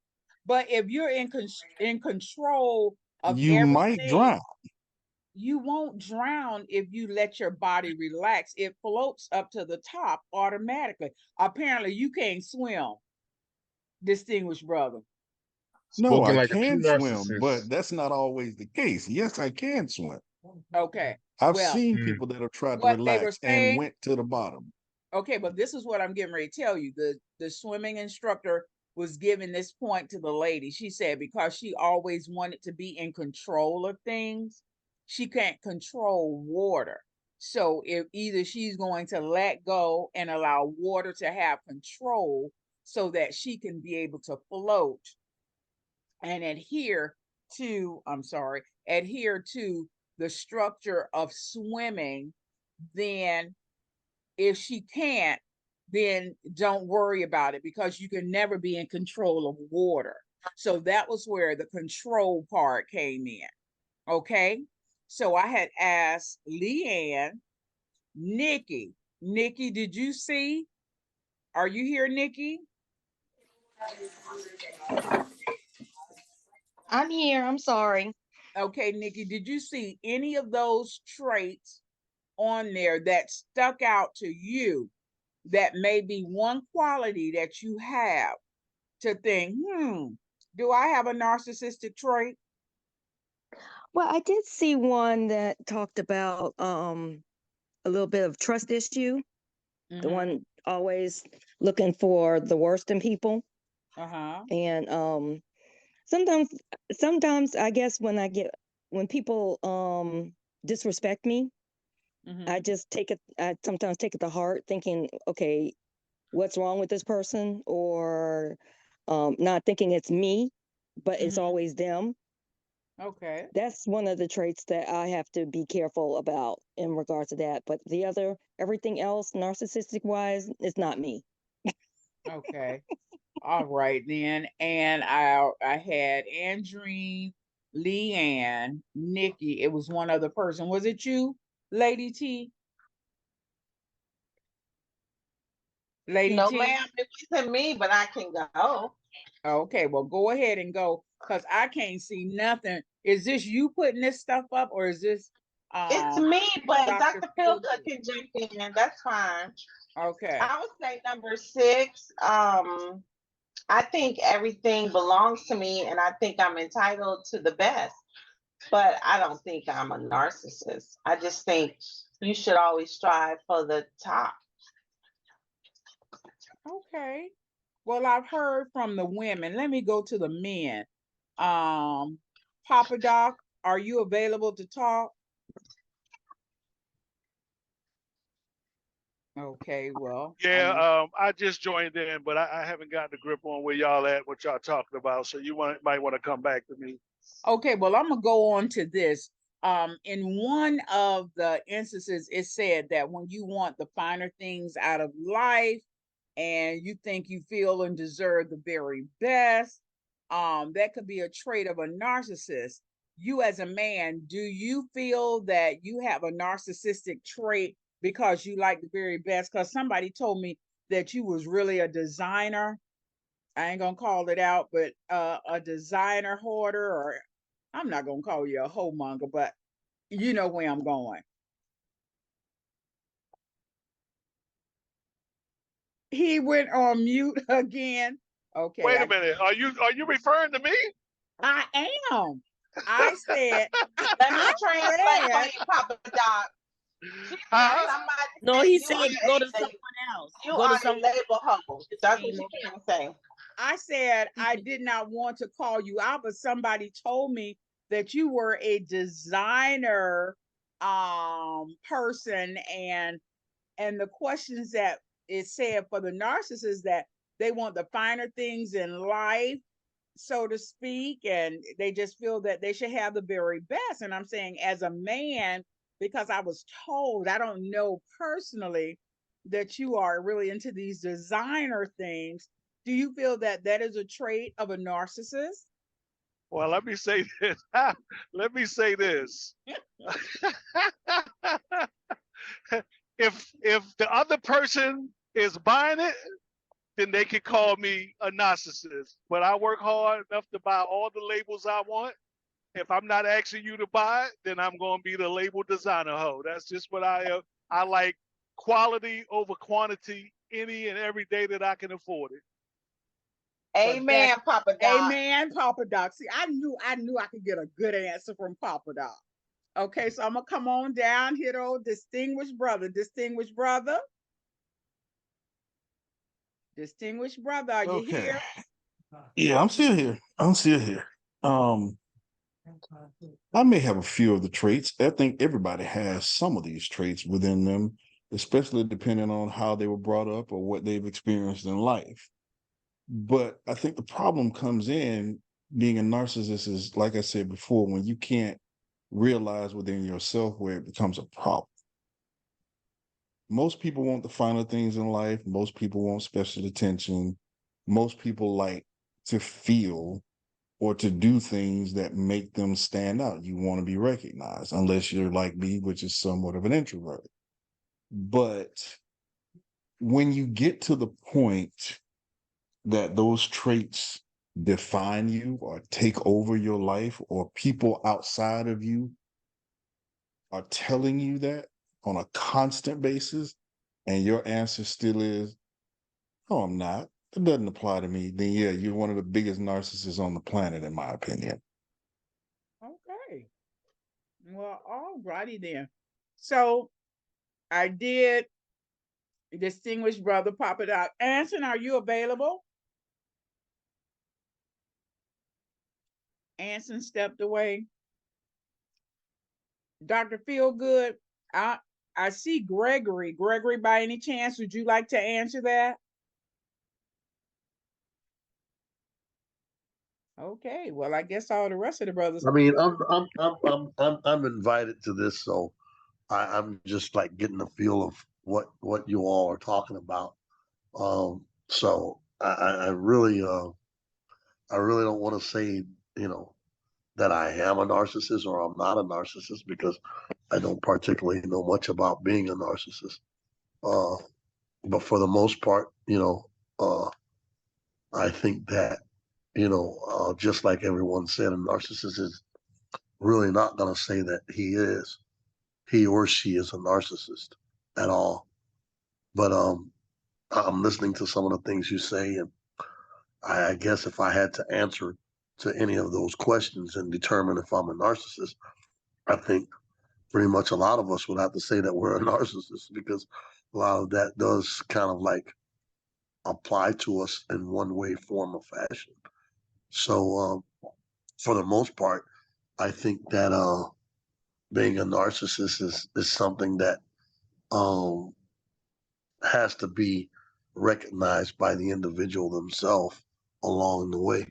But if you're in control of you might drown. You won't drown if you let your body relax. It floats up to the top automatically. Apparently, you can't swim, distinguished brother. No, I can swim, but that's not always the case. Yes, I can swim. Okay. I've seen people that have tried to relax and went to the bottom. Okay, but this is what I'm getting ready to tell you. The swimming instructor was giving this point to the lady. She said because she always wanted to be in control of things, she can't control water. So if either she's going to let go and allow water to have control so that she can be able to float and adhere to the structure of swimming, then if she can't, then don't worry about it because you can never be in control of water. So that was where the control part came in. Okay. So I had asked Leanne Nikki. Nikki, did you see? Are you here, Nikki? I'm here. I'm sorry. Okay, Nikki, did you see any of those traits on there that stuck out to you that may be one quality that you have to think, do I have a narcissistic trait? Well, I did see one that talked about a little bit of trust issue. The one always looking for the worst in people. And sometimes I guess when people disrespect me, I sometimes take it to heart, thinking, okay, what's wrong with this person? Or not thinking it's me, but it's always them. Okay. That's one of the traits that I have to be careful about in regards to that. But everything else, narcissistic wise, it's not me. Okay. All right then. And I had Andreen, Leanne, Nikki. It was one other person. Was it you, Lady T? Lady No, T? ma'am, it wasn't me, but I can go. Okay, well, go ahead and go because I can't see nothing. Is this you putting this stuff up, or is this It's me, but Dr. Dr. Feelgood can jump in. That's fine. Okay. I would say number 6. I think everything belongs to me, and I think I'm entitled to the best. But I don't think I'm a narcissist. I just think you should always strive for the top. Okay. Well, I've heard from the women. Let me go to the men. Papa Doc, are you available to talk? Okay, well. Yeah, I just joined in, but I haven't gotten a grip on where y'all at, what y'all talking about. So might want to come back to me. Okay, well, I'm gonna go on to this. In one of the instances, it said that when you want the finer things out of life and you think you feel and deserve the very best, that could be a trait of a narcissist. You as a man, do you feel that you have a narcissistic trait because you like the very best? Because somebody told me that you was really a designer. I ain't gonna call it out, but a designer hoarder, or I'm not gonna call you a homemonger, but you know where I'm going. He went on mute again. Okay. Wait a minute. Are you referring to me? I am. I said. Let me translate for you, Papa Doc. No, he said go to someone else. You are a label hoe. That's what you can't say. I said I did not want to call you out, but somebody told me that you were a designer person, and the questions that it said for the narcissist that they want the finer things in life, so to speak, and they just feel that they should have the very best. And I'm saying, as a man, because I was told, I don't know personally, that you are really into these designer things. Do you feel that that is a trait of a narcissist? Well, let me say this. Let me say this. If the other person is buying it, then they can call me a narcissist. But I work hard enough to buy all the labels I want. If I'm not asking you to buy it, then I'm going to be the label designer hoe. That's just what I like, quality over quantity any and every day that I can afford it. Amen, Papa Doc. Amen, Papa Doc. See, I knew I could get a good answer from Papa Doc. Okay, so I'm gonna come on down here to distinguished brother. Distinguished brother. Distinguished brother, are you here? Yeah, I'm still here. I may have a few of the traits. I think everybody has some of these traits within them, especially depending on how they were brought up or what they've experienced in life. But I think the problem comes in being a narcissist is, like I said before, when you can't realize within yourself where it becomes a problem. Most people want the finer things in life. Most people want special attention. Most people like to feel or to do things that make them stand out. You want to be recognized, unless you're like me, which is somewhat of an introvert. But when you get to the point that those traits define you or take over your life, or people outside of you are telling you that on a constant basis, and your answer still is, "Oh, I'm not. It doesn't apply to me," then yeah, you're one of the biggest narcissists on the planet, in my opinion. Okay. Well, all righty then. So I did distinguished brother pop it out. Anson, are you available? Anson stepped away. Dr. Feelgood, I see Gregory. Gregory, by any chance, would you like to answer that? Okay, well, I guess all the rest of the brothers. I mean, I'm invited to this, so I'm just like getting a feel of what you all are talking about. So I really I really don't want to say, you know, that I am a narcissist or I'm not a narcissist, because I don't particularly know much about being a narcissist. Uh, but for the most part, I think that, just like everyone said, a narcissist is really not going to say that he or she is a narcissist at all. But I'm listening to some of the things you say, and I guess if I had to answer to any of those questions and determine if I'm a narcissist, I think pretty much a lot of us would have to say that we're a narcissist, because a lot of that does kind of like apply to us in one way, form, or fashion. So, for the most part, I think that being a narcissist is something that um, has to be recognized by the individual themselves along the way,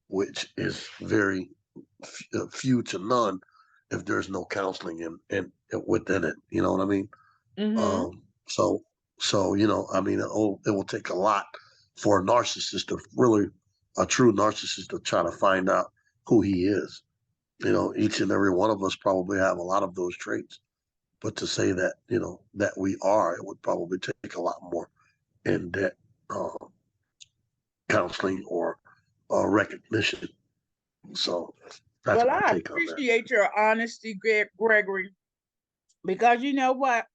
which is very few to none if there's no counseling and within it. You know what I mean? Mm-hmm. So I mean, it will take a lot for a narcissist to really, a true narcissist, to try to find out who he is. Each and every one of us probably have a lot of those traits, but to say that, that we are, it would probably take a lot more in depth uh, counseling or recognition. So that's Well, my I take on that. appreciate your honesty, Gregory, because you know what?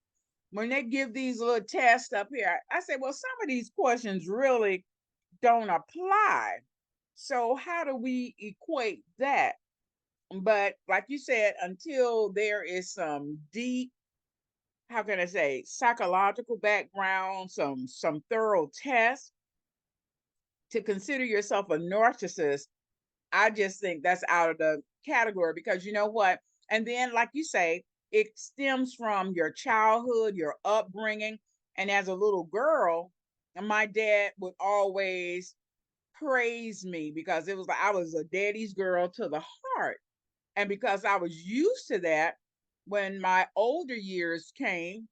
When they give these little tests up here, I say, well, some of these questions really don't apply. So, how do we equate that? But, like you said, until there is some deep, how can I say, psychological background, some thorough tests to consider yourself a narcissist, I just think that's out of the category, because you know what? And then, like you say, it stems from your childhood, your upbringing. And as a little girl, my dad would always praise me because it was like I was a daddy's girl to the heart. And because I was used to that, when my older years came,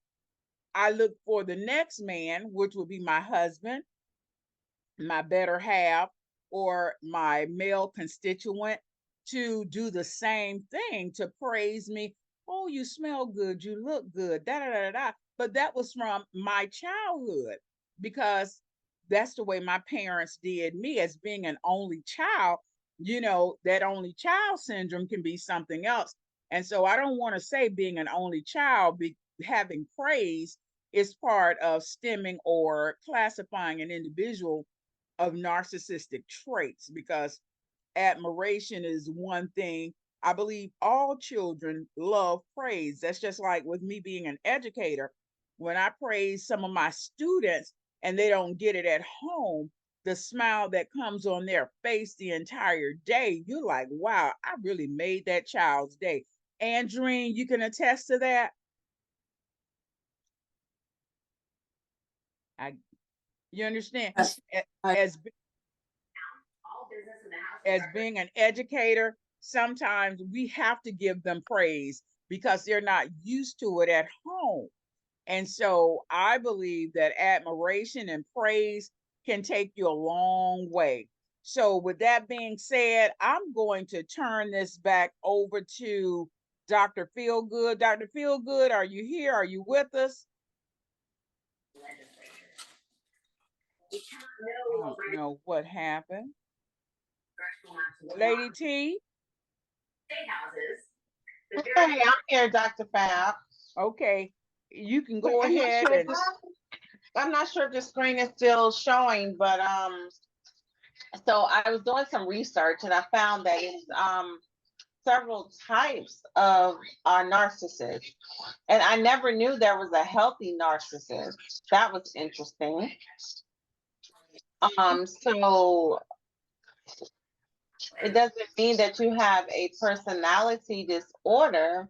I looked for the next man, which would be my husband, my better half, or my male constituent, to do the same thing, to praise me. Oh, you smell good, you look good, da da da da. But that was from my childhood, because that's the way my parents did me as being an only child. That only child syndrome can be something else. And so I don't want to say being an only child, having praise is part of stemming or classifying an individual of narcissistic traits, because admiration is one thing. I believe all children love praise. That's just like with me being an educator. When I praise some of my students and they don't get it at home, the smile that comes on their face the entire day, you're like, wow, I really made that child's day. Andreen, you can attest to that. You understand? Yes. As being an educator, sometimes we have to give them praise because they're not used to it at home. And so I believe that admiration and praise can take you a long way. So, with that being said, I'm going to turn this back over to Dr. Feelgood. Dr. Feelgood, are you here? Are you with us? I don't know what happened. Lady T? Hey, I'm here, Dr. Fab. Okay, you can go I'm not ahead sure if and I'm not sure if the screen is still showing, but so I was doing some research and I found that it's several types of narcissists. And I never knew there was a healthy narcissist. That was interesting. So it doesn't mean that you have a personality disorder,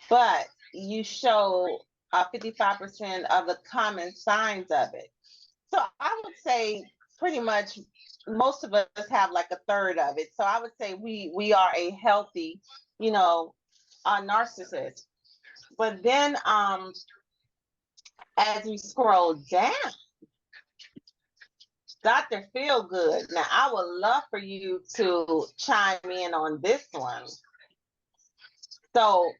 but you show 55% of the common signs of it. So I would say pretty much most of us have like a third of it. So I would say we are a healthy, narcissist. But then as we scroll down, Dr. Feelgood. Now I would love for you to chime in on this one. So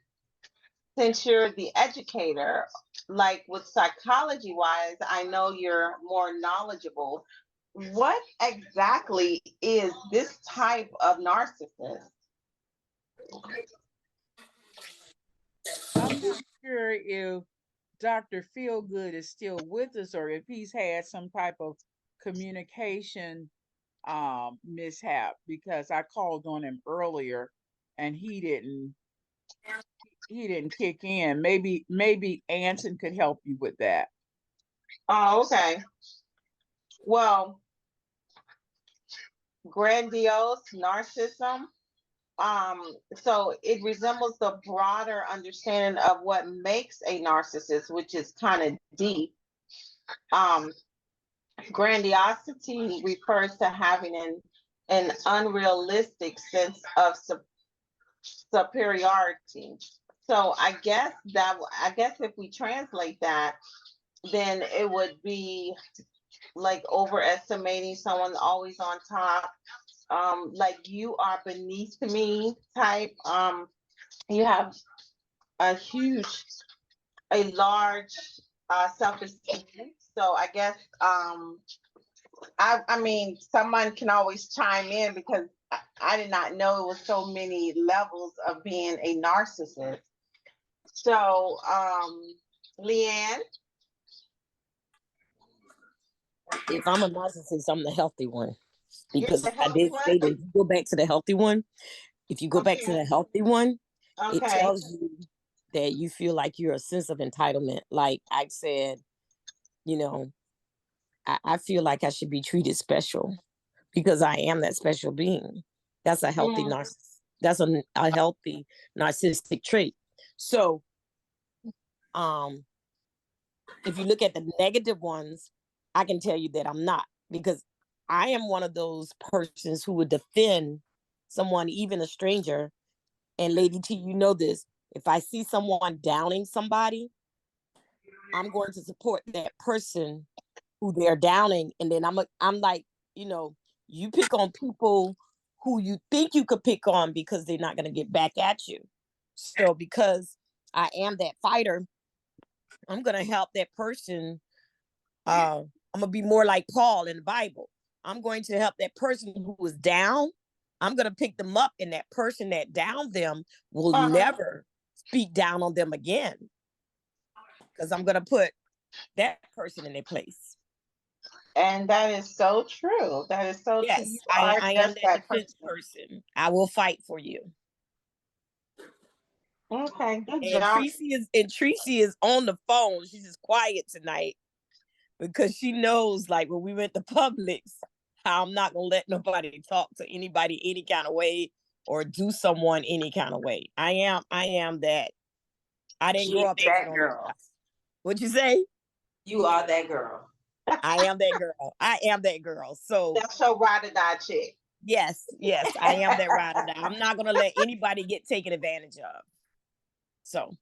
since you're the educator, like with psychology wise, I know you're more knowledgeable. What exactly is this type of narcissist? I'm not sure if Dr. Feelgood is still with us or if he's had some type of communication mishap, because I called on him earlier and he didn't kick in. Maybe Anson could help you with that. Oh, okay. Well, grandiose narcissism. So it resembles the broader understanding of what makes a narcissist, which is kind of deep. Um, Grandiosity refers to having an unrealistic sense of superiority. So I guess if we translate that, then it would be like overestimating someone, always on top, like you are beneath me type. You have a large self-esteem. So I guess I mean someone can always chime in because I did not know it was so many levels of being a narcissist. So Leanne. If I'm a narcissist, I'm the healthy one. Because The I healthy did say that one? if you go back to the healthy one, if you go back to the healthy one, it Okay. tells you that you feel like you're a sense of entitlement. Like I said, you know, I feel like I should be treated special because I am that special being. That's a healthy narcissist. That's a healthy narcissistic trait. So, if you look at the negative ones, I can tell you that I'm not, because I am one of those persons who would defend someone, even a stranger. And Lady T, you know this. If I see someone downing somebody, I'm going to support that person who they're downing. And then I'm like, you pick on people who you think you could pick on because they're not going to get back at you. So because I am that fighter, I'm going to help that person. I'm going to be more like Paul in the Bible. I'm going to help that person who was down. I'm going to pick them up, and that person that downed them will never speak down on them again, because I'm going to put that person in their place. And that is so true. That is so yes, true. You I am that defense person. I will fight for you. Okay, good And job. Tracy is on the phone. She's just quiet tonight because she knows, like, when we went to Publix, how I'm not gonna let nobody talk to anybody any kind of way or do someone any kind of way. I am that. I didn't grow up that girl. What'd you say? You are that girl. I am that girl. I am that girl. So that's your ride or die chick. Yes, I am that ride or die. I'm not gonna let anybody get taken advantage of. So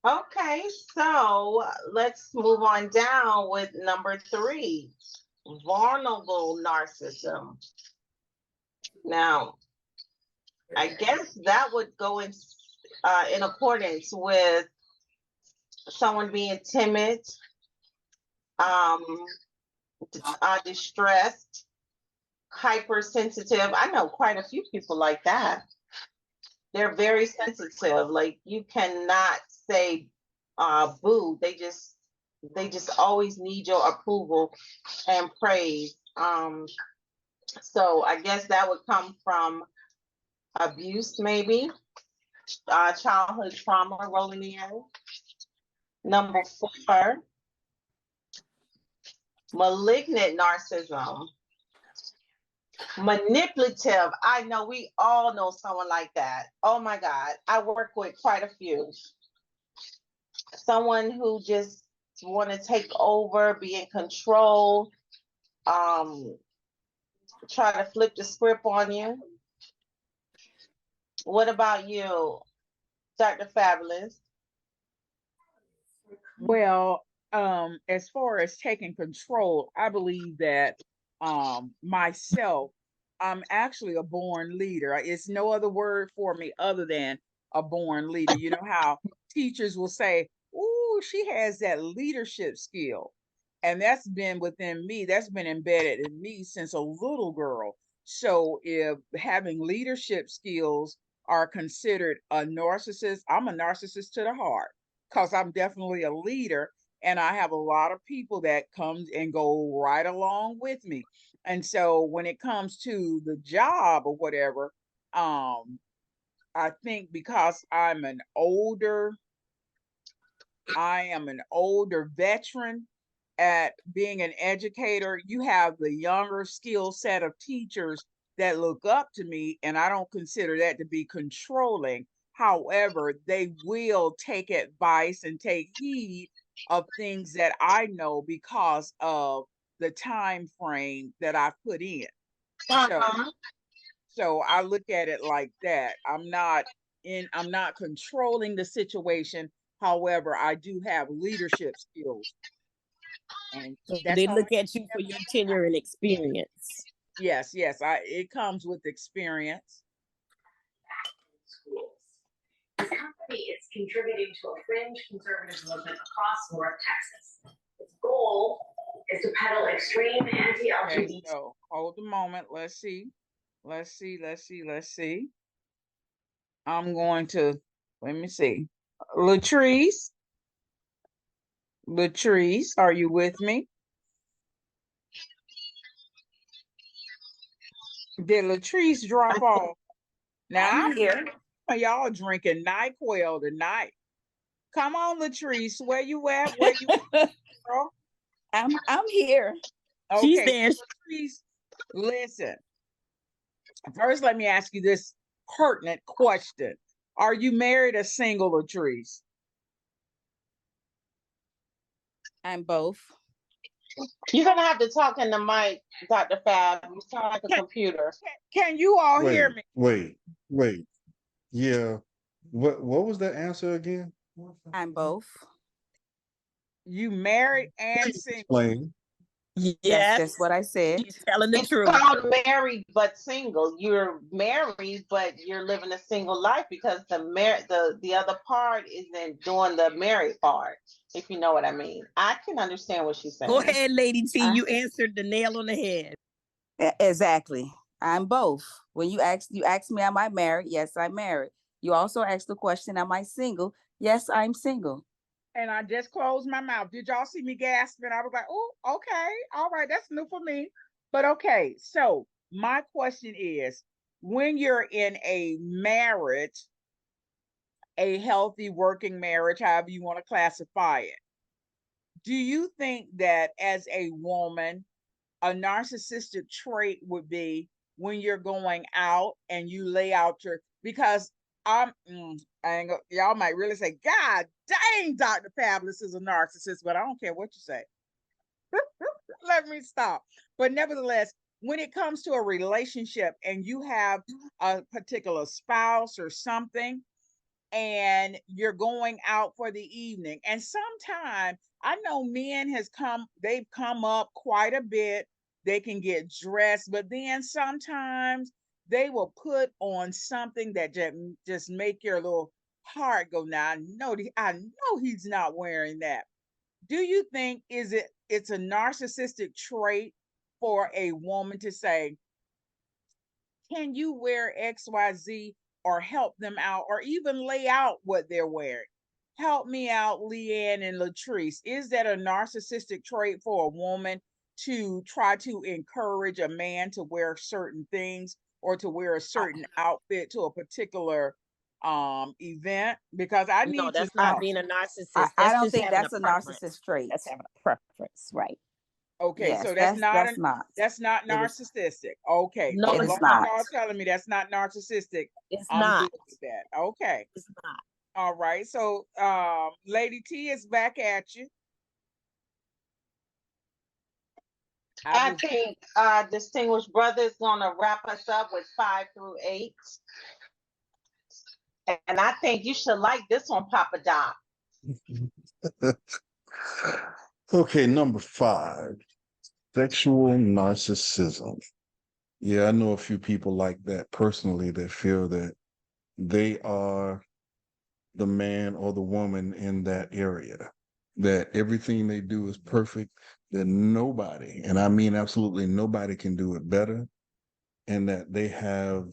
okay, so let's move on down with number 3, vulnerable narcissism. Now, I guess that would go in accordance with someone being timid, um, distressed, hypersensitive. I know quite a few people like that. They're very sensitive. Like you cannot say boo. They just always need your approval and praise. So I guess that would come from abuse, maybe childhood trauma rolling in. Number 4, malignant narcissism. Manipulative. I know we all know someone like that. Oh my God. I work with quite a few. Someone who just want to take over, be in control, um, try to flip the script on you. What about you, Dr. Fabulous? Well, as far as taking control, I believe that myself, I'm actually a born leader. It's no other word for me other than a born leader. You know how teachers will say, "Ooh, she has that leadership skill." And that's been within me, that's been embedded in me since a little girl. So if having leadership skills are considered a narcissist, I'm a narcissist to the heart because I'm definitely a leader and I have a lot of people that come and go right along with me. And so when it comes to the job or whatever, I think because I am an older veteran at being an educator, you have the younger skill set of teachers that look up to me, and I don't consider that to be controlling. However, they will take advice and take heed of things that I know because of the time frame that I put in. So I look at it like that. I'm not controlling the situation. However, I do have leadership skills. And so that's they all. look at you for your tenure and experience. Yes, it comes with experience. This company is contributing to a fringe conservative movement across North Texas. Its goal is to peddle extreme anti-LGBT. Okay, so hold a moment. Let's see. I'm going to, let me see. Latrice, are you with me? Did Latrice drop off? Now I'm here. Y'all drinking NyQuil tonight. Come on, Latrice, where you at? Where you at, girl? I'm here. Okay, She's there. Latrice, listen. First, let me ask you this pertinent question. Are you married or single, Latrice? I'm both. You're gonna have to talk in the mic, Dr. Fab. You sound like a computer. Can you all hear me? Wait. Yeah. What was that answer again? I'm both. You married and single. Explain. Yes, that's what I said. She's telling the It's truth. called married but single. You're married, but you're living a single life because the other part isn't doing the married part. If you know what I mean, I can understand what she's saying. Go ahead, Lady T. You answered the nail on the head. Exactly. I'm both. When you ask me, am I married? Yes, I'm married. You also asked the question, am I single? Yes, I'm single. And I just closed my mouth. Did y'all see me gasping? I was like, oh, okay. All right. That's new for me. But okay. So my question is, when you're in a marriage, a healthy working marriage, however you want to classify it, do you think that as a woman, a narcissistic trait would be when you're going out and you lay out because y'all might really say, God dang, Dr. Fabulous is a narcissist, but I don't care what you say. Let me stop. But nevertheless, when it comes to a relationship and you have a particular spouse or something, and you're going out for the evening, and sometimes I know they've come up quite a bit. They can get dressed, but then sometimes they will put on something that just make your little heart go, now I know he's not wearing that. Do you think, is it it's a narcissistic trait for a woman to say, can you wear XYZ, or help them out, or even lay out what they're wearing? Help me out, Leanne and Latrice. Is that a narcissistic trait for a woman to try to encourage a man to wear certain things or to wear a certain outfit to a particular event? Because I need No, to that's not know. being a narcissist. I That's don't just think having that's a preference. narcissist trait. That's having a preference, right? Okay, Yes, so that's not that's not. It is. narcissistic. Okay, No, as It it's is long as not. not. y'all telling me that's not narcissistic, It's I'm not. good with that. Okay, It's not. all right. So, Lady T is back at you. I think distinguished brother is gonna wrap us up with 5 through 8. And I think you should like this one, Papa Doc. Okay, number 5, sexual narcissism. Yeah, I know a few people like that personally that feel that they are the man or the woman in that area, that everything they do is perfect, that nobody, and I mean absolutely nobody, can do it better, and that they have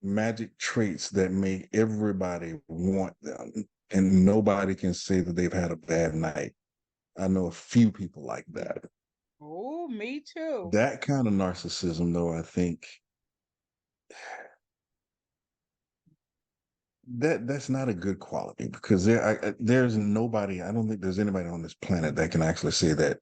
magic traits that make everybody want them, and nobody can say that they've had a bad night. I know a few people like that. Oh, me too. That kind of narcissism, though, I think that's not a good quality, because there's nobody, I don't think there's anybody on this planet that can actually say that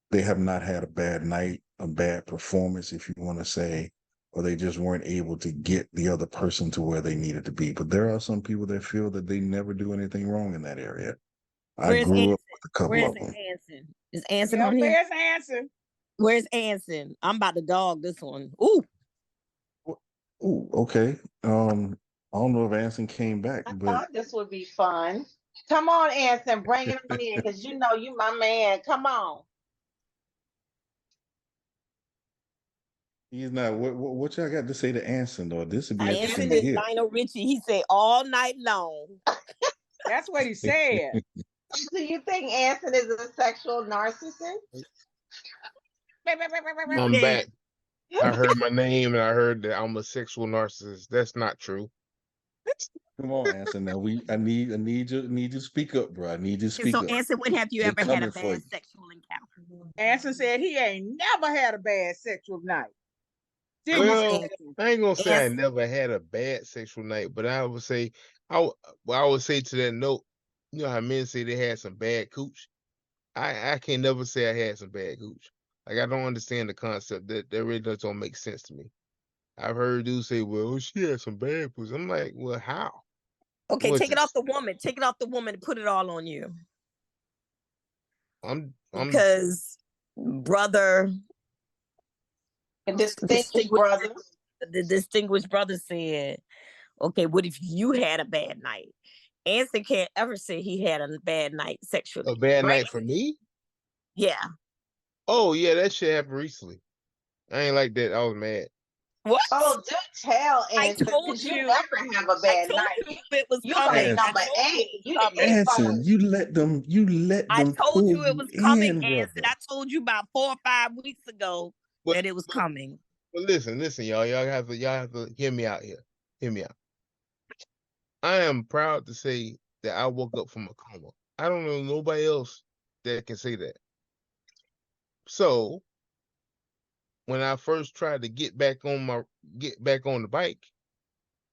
they have not had a bad night, a bad performance, if you want to say, or they just weren't able to get the other person to where they needed to be. But there are some people that feel that they never do anything wrong in that area. I grew up with a couple of them. Anson? Is Anson Yeah, on here? where's Anson? Where's Anson? I'm about to dog this one. Ooh. Ooh, okay. I don't know if Anson came back, I but thought this would be fun. Come on, Anson, bring it on in, because you know you my man. Come on. he's not. What y'all got to say to Anson, though? This would be interesting Anson to is hear. Lionel Richie. He said all night long. That's what he said. Do you think Anson is a sexual narcissist? I'm back. I heard my name and I heard that I'm a sexual narcissist. That's not true. Come on, Anson. Now I need you to speak up, bro. I need you to speak up. Anson, when have you They're ever had a coming for bad you. sexual encounter? Anson said he ain't never had a bad sexual night. Well, I ain't gonna say I never had a bad sexual night, but I would say I would say to that note, you know how men say they had some bad cooch. I can't never say I had some bad cooch. Like, I don't understand the concept. That really don't make sense to me. I've heard dudes say, "Well, she had some bad pussy." I'm like, well, how? Okay, take it off the woman. Take it off the woman and put it all on you. Because brother, the distinguished brother said, okay, what if you had a bad night? Anson can't ever say he had a bad night sexually. A bad night for me? Yeah. Oh, yeah, that shit happened recently. I ain't like that. I was mad. What? Oh, do tell, Anson, because you never have a bad night. It was you coming. like number 8. You the 8 Anson, you let them I told you it was coming, Anson. I told you about 4 or 5 weeks ago that it was coming. But listen, y'all. Y'all have to hear me out here. Hear me out. I am proud to say that I woke up from a coma. I don't know nobody else that can say that. So when I first tried to get back on the bike,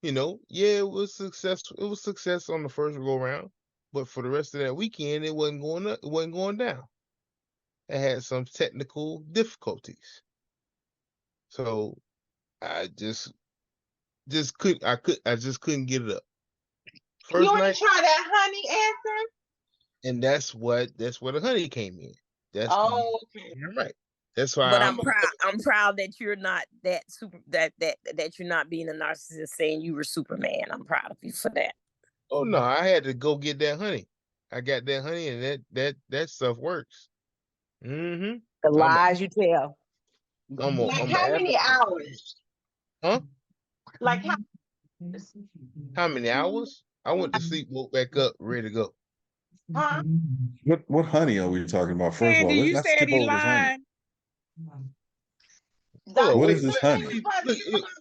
it was successful. It was success on the first go round, but for the rest of that weekend, it wasn't going up. It wasn't going down. I had some technical difficulties, so I just couldn't get it up. First you ain't try that honey, Anson? And that's where the honey came in. That's okay. You're right. That's why. But I'm proud. I'm proud that you're not that you're not being a narcissist saying you were Superman. I'm proud of you for that. Oh no, I had to go get that honey. I got that honey, and that stuff works. Mm-hmm. The lies you tell. Like how many hours? Huh? Like how many hours? I went to sleep, woke back up, ready to go. Huh? What honey are we talking about? First of all, Sandy, let's you not said skip he over this honey. lying. Hold on, What wait, is this wait. honey?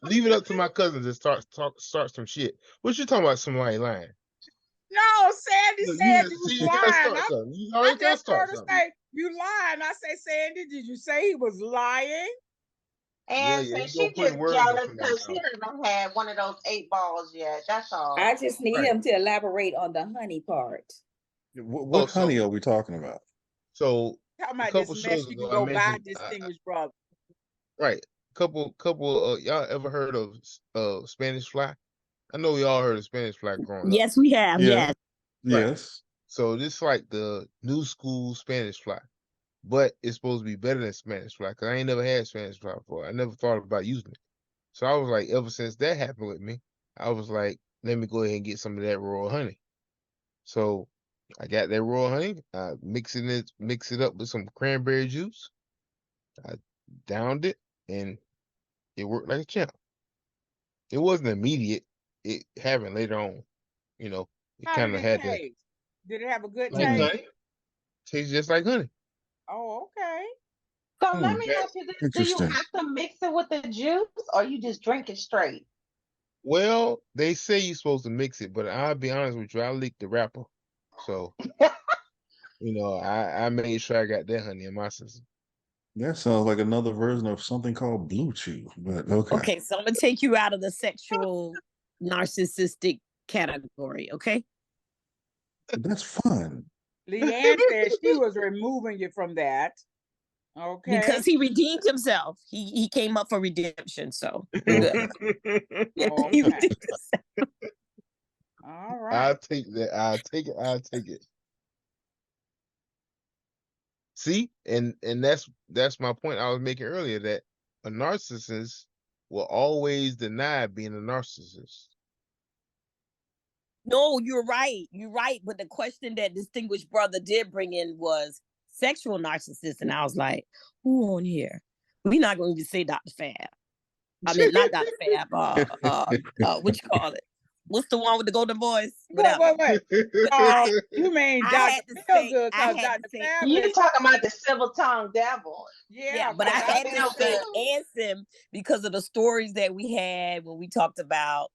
Leave it up to my cousins and start some shit. What you talking about? Somebody lying? No, Sandy Look, said you see, was you gotta lying. start something. You I always gotta just start heard her something. say you lying. I say, Sandy, did you say he was lying? And Yeah, so you she gonna put just words in jealous somebody's because she mouth. hasn't had one of those 8 balls yet. That's all. I just need Right. him to elaborate on the honey part. What honey are we talking about? So Talking a about couple this mess shows you ago, can I go buy, mentioned distinguished brother. right. Couple. Y'all ever heard of Spanish fly? I know we all heard of Spanish fly growing up. Yes, we have. Yeah. Yes. Right. Yes. So this is like the new school Spanish fly, but it's supposed to be better than Spanish fly because I ain't never had Spanish fly before. I never thought about using it. So I was like, ever since that happened with me, I was like, let me go ahead and get some of that raw honey. So I got that raw honey. I mix it up with some cranberry juice. I downed it, and it worked like a champ. It wasn't immediate. It happened later on. You know, it How did kind of it had to taste? Did it have a good like taste? honey. Tastes just like honey. Oh, okay. So let me That- ask you this: do you Interesting. have to mix it with the juice, or you just drink it straight? Well, they say you're supposed to mix it, but I'll be honest with you, I leaked the wrapper. So, I made sure I got that honey in my system. That sounds like another version of something called Blue Chew, but okay. Okay, so I'm gonna take you out of the sexual narcissistic category, okay? That's fun. Leanne said she was removing you from that. Okay. Because he redeemed himself. He came up for redemption, so we're good. Yeah, Oh, he okay. redeemed himself. All right. I'll take that. I'll take it. See, and that's my point I was making earlier, that a narcissist will always deny being a narcissist. No, you're right. You're right. But the question that distinguished brother did bring in was sexual narcissist. And I was like, who on here? We're not going to say Dr. Fab. I mean, not Dr. Fab. What you call it? What's the one with the golden voice? Whatever. Wait. You mean Dr. Feelgood, because Dr. Fabulous. You talking about the silver tongue devil? Yeah, but I had to say Ansem because of the stories that we had when we talked about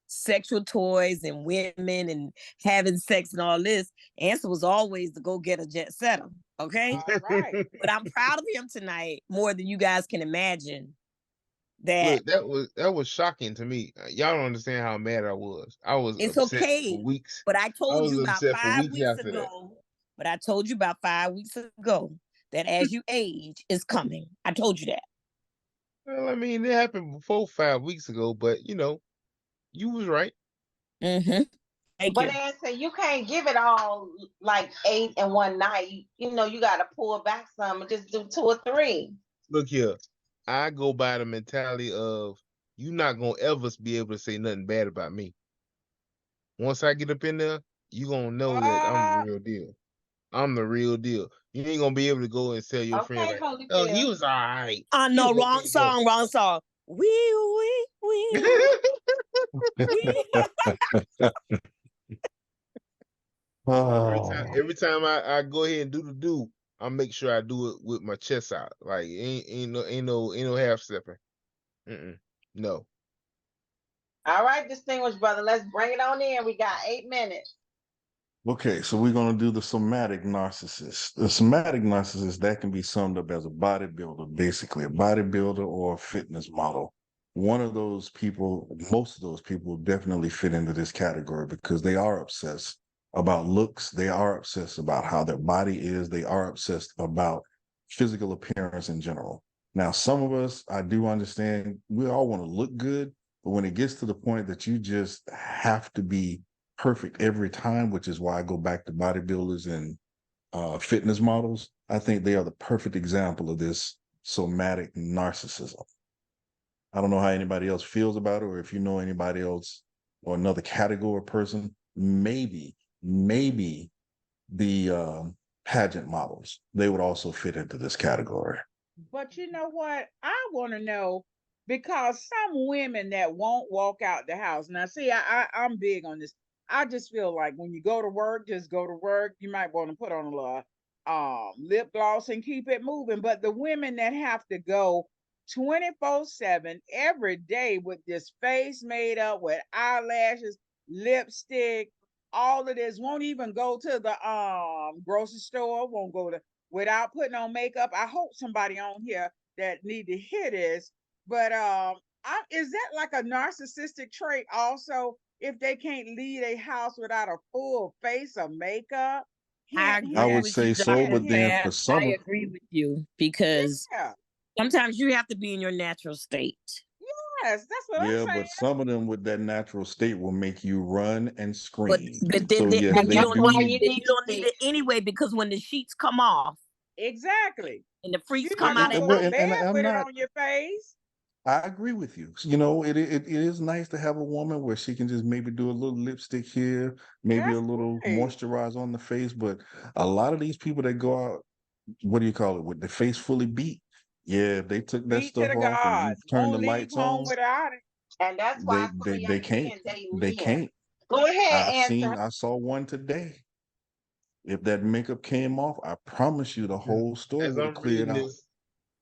sexual toys and women and having sex and all this. Ansem was always the go-getter jet setter. Okay. Right. But I'm proud of him tonight more than you guys can imagine. That Look, that was shocking to me. Y'all don't understand how mad I was. I was it's upset okay. for weeks. But I told you about upset for 5 weeks weeks after that. ago. But I told you about 5 weeks ago that as you age, it's coming. I told you that. Well, I mean, it happened before 5 weeks ago, but you was right. Mm-hmm. But Answer, you can't give it all like 8 in one night. You got to pull back some and just do 2 or 3. Look here, I go by the mentality of you not gonna ever be able to say nothing bad about me. Once I get up in there, you gonna know that I'm the real deal. I'm the real deal. You ain't gonna be able to go and tell your friend like, "Oh, he was all right." No, wrong song, wrong song. We. Every time I go ahead and do the do, I make sure I do it with my chest out. Like ain't no half stepping. No. All right, distinguished brother, let's bring it on in. We got 8 minutes. Okay, so we're going to do the somatic narcissist. The somatic narcissist, that can be summed up as a bodybuilder, basically a bodybuilder or a fitness model. One of those people, most of those people definitely fit into this category because they are obsessed about looks. They are obsessed about how their body is. They are obsessed about physical appearance in general. Now, some of us, I do understand, we all want to look good, but when it gets to the point that you just have to be perfect every time, which is why I go back to bodybuilders and fitness models. I think they are the perfect example of this somatic narcissism. I don't know how anybody else feels about it, or if you know anybody else or another category person. Maybe the pageant models, they would also fit into this category. But you know what? I want to know, because some women that won't walk out the house. Now, see, I'm big on this. I just feel like when you go to work, just go to work. You might want to put on a little lip gloss and keep it moving. But the women that have to go 24/7 every day with this face made up, with eyelashes, lipstick, all of this, won't even go to the grocery store, won't go to without putting on makeup. I hope somebody on here that need to hear this. But is that like a narcissistic trait also? If they can't leave a house without a full face of makeup, I hint, agree I would hint, with you, say so, Dr. hint, but then hint. for Fab. I some, agree with you because Yeah, sometimes you have to be in your natural state. yes, that's what I'm yeah, saying. but some of them with that natural state will make you run and But scream. but then, So then, yes, then And you they that's don't why need do. you it. need You to don't need be. it anyway because when the sheets come off Exactly. and the freaks You're come not out gonna at go to night, And bed I'm with it not. on your face. I agree with you. You know, it is nice to have a woman where she can just maybe do a little lipstick here, maybe a That's little right. moisturize on the face. But a lot of these people that go out, what do you call it, with the face fully beat? Yeah, if they took that Beat to stuff the off and you gods. turn the Won't leave lights home on, without it. And that's why some of they y'all can't. can't date They men. can't. Go ahead, I've answer. seen. I saw one today. If that makeup came off, I promise you, the whole store As would have I'm cleared reading out.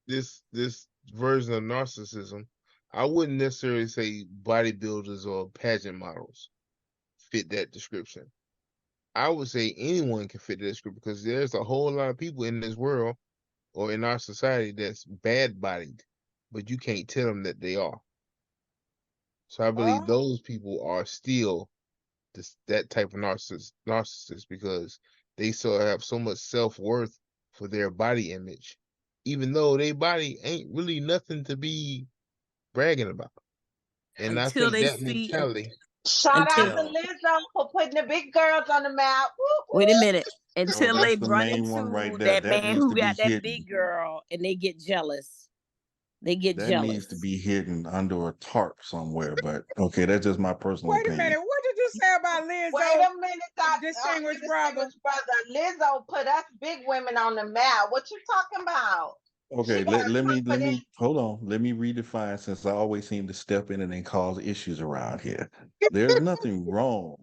this version of narcissism, I wouldn't necessarily say bodybuilders or pageant models fit that description. I would say anyone can fit that description because there's a whole lot of people in this world or in our society that's bad bodied, but you can't tell them that they are. So I believe Oh, those people are still that type of narcissist because they still have so much self-worth for their body image, even though their body ain't really nothing to be bragging about. And I until think they that see mentality. Shout out until to Lizzo for putting the big girls on the map. Woo, wait a woo. minute Oh, until that's they the run main one right into there. that That man needs who to be got that hidden. big girl and they get jealous. They get That needs jealous. to be hidden under a tarp somewhere. But okay, that's just my personal wait a opinion. minute. What did you say about Wait Lizzo, a minute, Doc, distinguished brother? distinguished brother. Lizzo put us big women on the map. What you talking about? She Okay, got let me confidence. hold on. Let me redefine since I always seem to step in and then cause issues around here. There's nothing wrong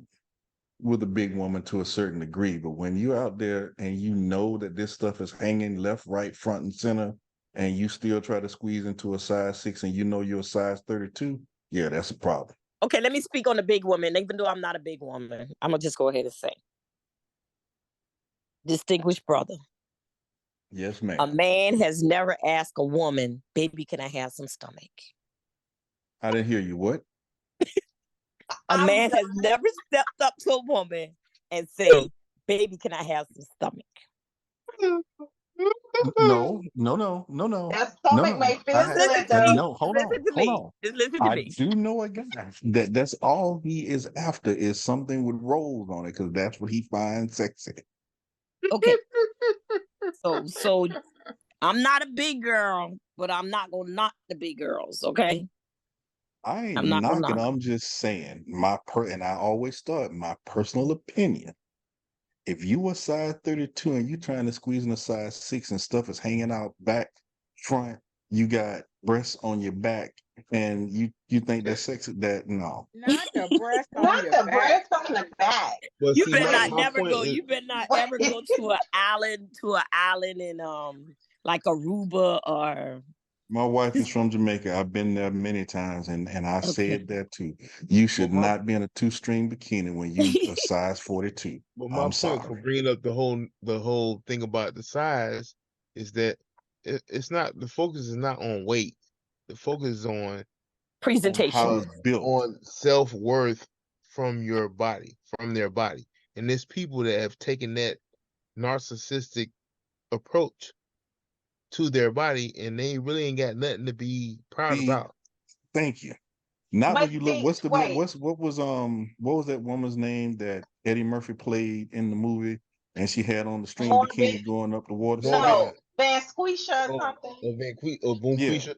with a big woman to a certain degree, but when you're out there and you know that this stuff is hanging left, right, front, and center, and you still try to squeeze into a size 6 and you know you're a size 32, yeah, that's a problem. Okay, let me speak on the big woman, even though I'm not a big woman. I'm gonna just go ahead and say, distinguished brother, Yes, a ma'am. man has never asked a woman, baby, can I have some stomach? I didn't hear you. What? A man has never stepped up to a woman and said, baby, can I have some stomach? No, no, no, no, no, That no, stomach no. may feel Just listen good to me. though. No. Just Hold listen on, to hold me. on. Just listen to I me. do know a guy that's all he is after is something with rolls on it because that's what he finds sexy. Okay. So I'm not a big girl, but I'm not gonna knock the big girls, okay? I ain't I'm not gonna knocking. knock them. I'm just saying and I always start my personal opinion. If you a size 32 and you trying to squeeze in a size 6 and stuff is hanging out back, front, you got breasts on your back, and you think that's sexy? That no. Not the breast on Not your the back. breast on the back. But You see, better not Wait, my never point go. is, You better not ever go wait. to an island in like Aruba or My wife is from Jamaica. I've been there many times, and I okay. said that too. You but should my not be in a two-string bikini when you a size 42. but my I'm point for sorry. bringing up the whole thing about the size is that it's not the focus is not on weight. The focus is on How Presentation. how it's built. on self-worth from your body, from their body. And there's people that have taken that narcissistic approach to their body and they really ain't got nothing to be proud See, about. thank you. Not when But you look. see, wait. What was that woman's name that Eddie Murphy played in the movie, and she had on the string Morbid. bikini going up the water slide? Morbid No, Van Squisha or oh, something. Yeah, Boomquisha.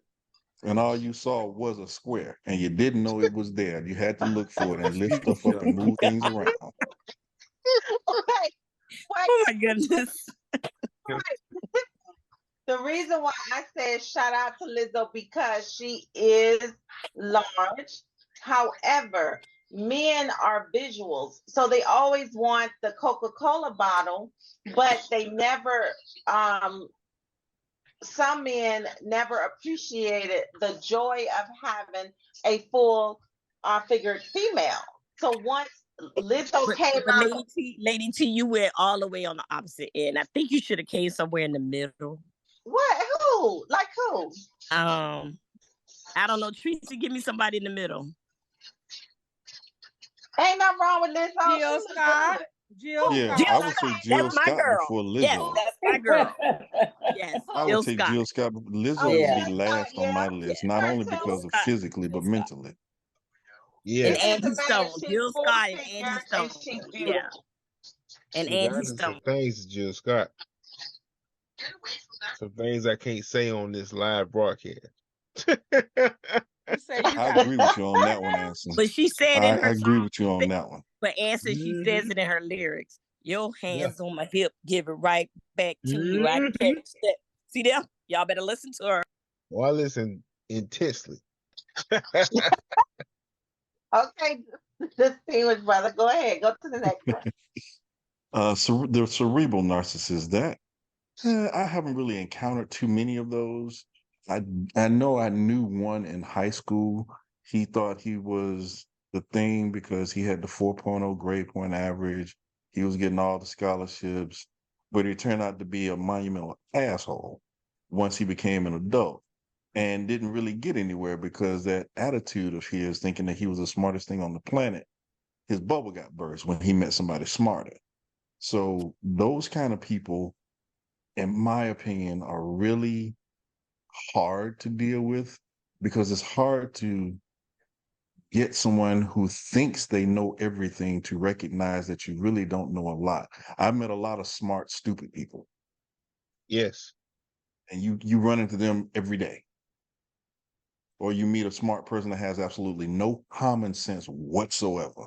and all you saw was a square, and you didn't know it was there. You had to look for it and lift stuff up and move things around. Okay, wait, Oh my goodness. wait. The reason why I said shout out to Lizzo because she is large. However, men are visuals. So they always want the Coca-Cola bottle, but they never, some men never appreciated the joy of having a full figured female. So once Lizzo came But out, Lady T, you went all the way on the opposite end. I think you should have came somewhere in the middle. what? Who? Like who? I don't know. Tracy, give me somebody in the middle. Ain't nothing wrong with Lizzo. Jill Scott. Jill Yeah, Scott. I would say Jill That's my Scott girl. before Yes, Lizzo. that's my girl. Yes, I would Jill take Scott. Jill Scott. Lizzo Oh, would Yeah. be Jill last Scott, on my yeah. list, Yeah. not Her only too. because of Scott. physically, but Jill Scott. mentally. Yeah. And It doesn't Angie matter. Stone. She's Jill full Scott and figured Angie and Stone. she's Yeah. beautiful. And She got Angie into Stone. some things, Jill Scott. Some things I can't say on this live broadcast. You say you I got agree with you on that one, Anson. But she said in her I agree song, with you on that one. but Anson, she says it in her lyrics. Your hands on my hip, give it right back to you. I can't step. See them? Y'all better listen to her. Well, I listen intensely. Okay, distinguished brother, go ahead. Go to the next one. The cerebral narcissist, that I haven't really encountered too many of those. I know I knew one in high school. He thought he was the thing because he had the 4.0 grade point average. He was getting all the scholarships, but he turned out to be a monumental asshole once he became an adult and didn't really get anywhere because that attitude of his, thinking that he was the smartest thing on the planet, his bubble got burst when he met somebody smarter. So those kind of people, in my opinion, are really hard to deal with because it's hard to get someone who thinks they know everything to recognize that you really don't know a lot. I've met a lot of smart, stupid people. Yes. And you run into them every day. Or you meet a smart person that has absolutely no common sense whatsoever.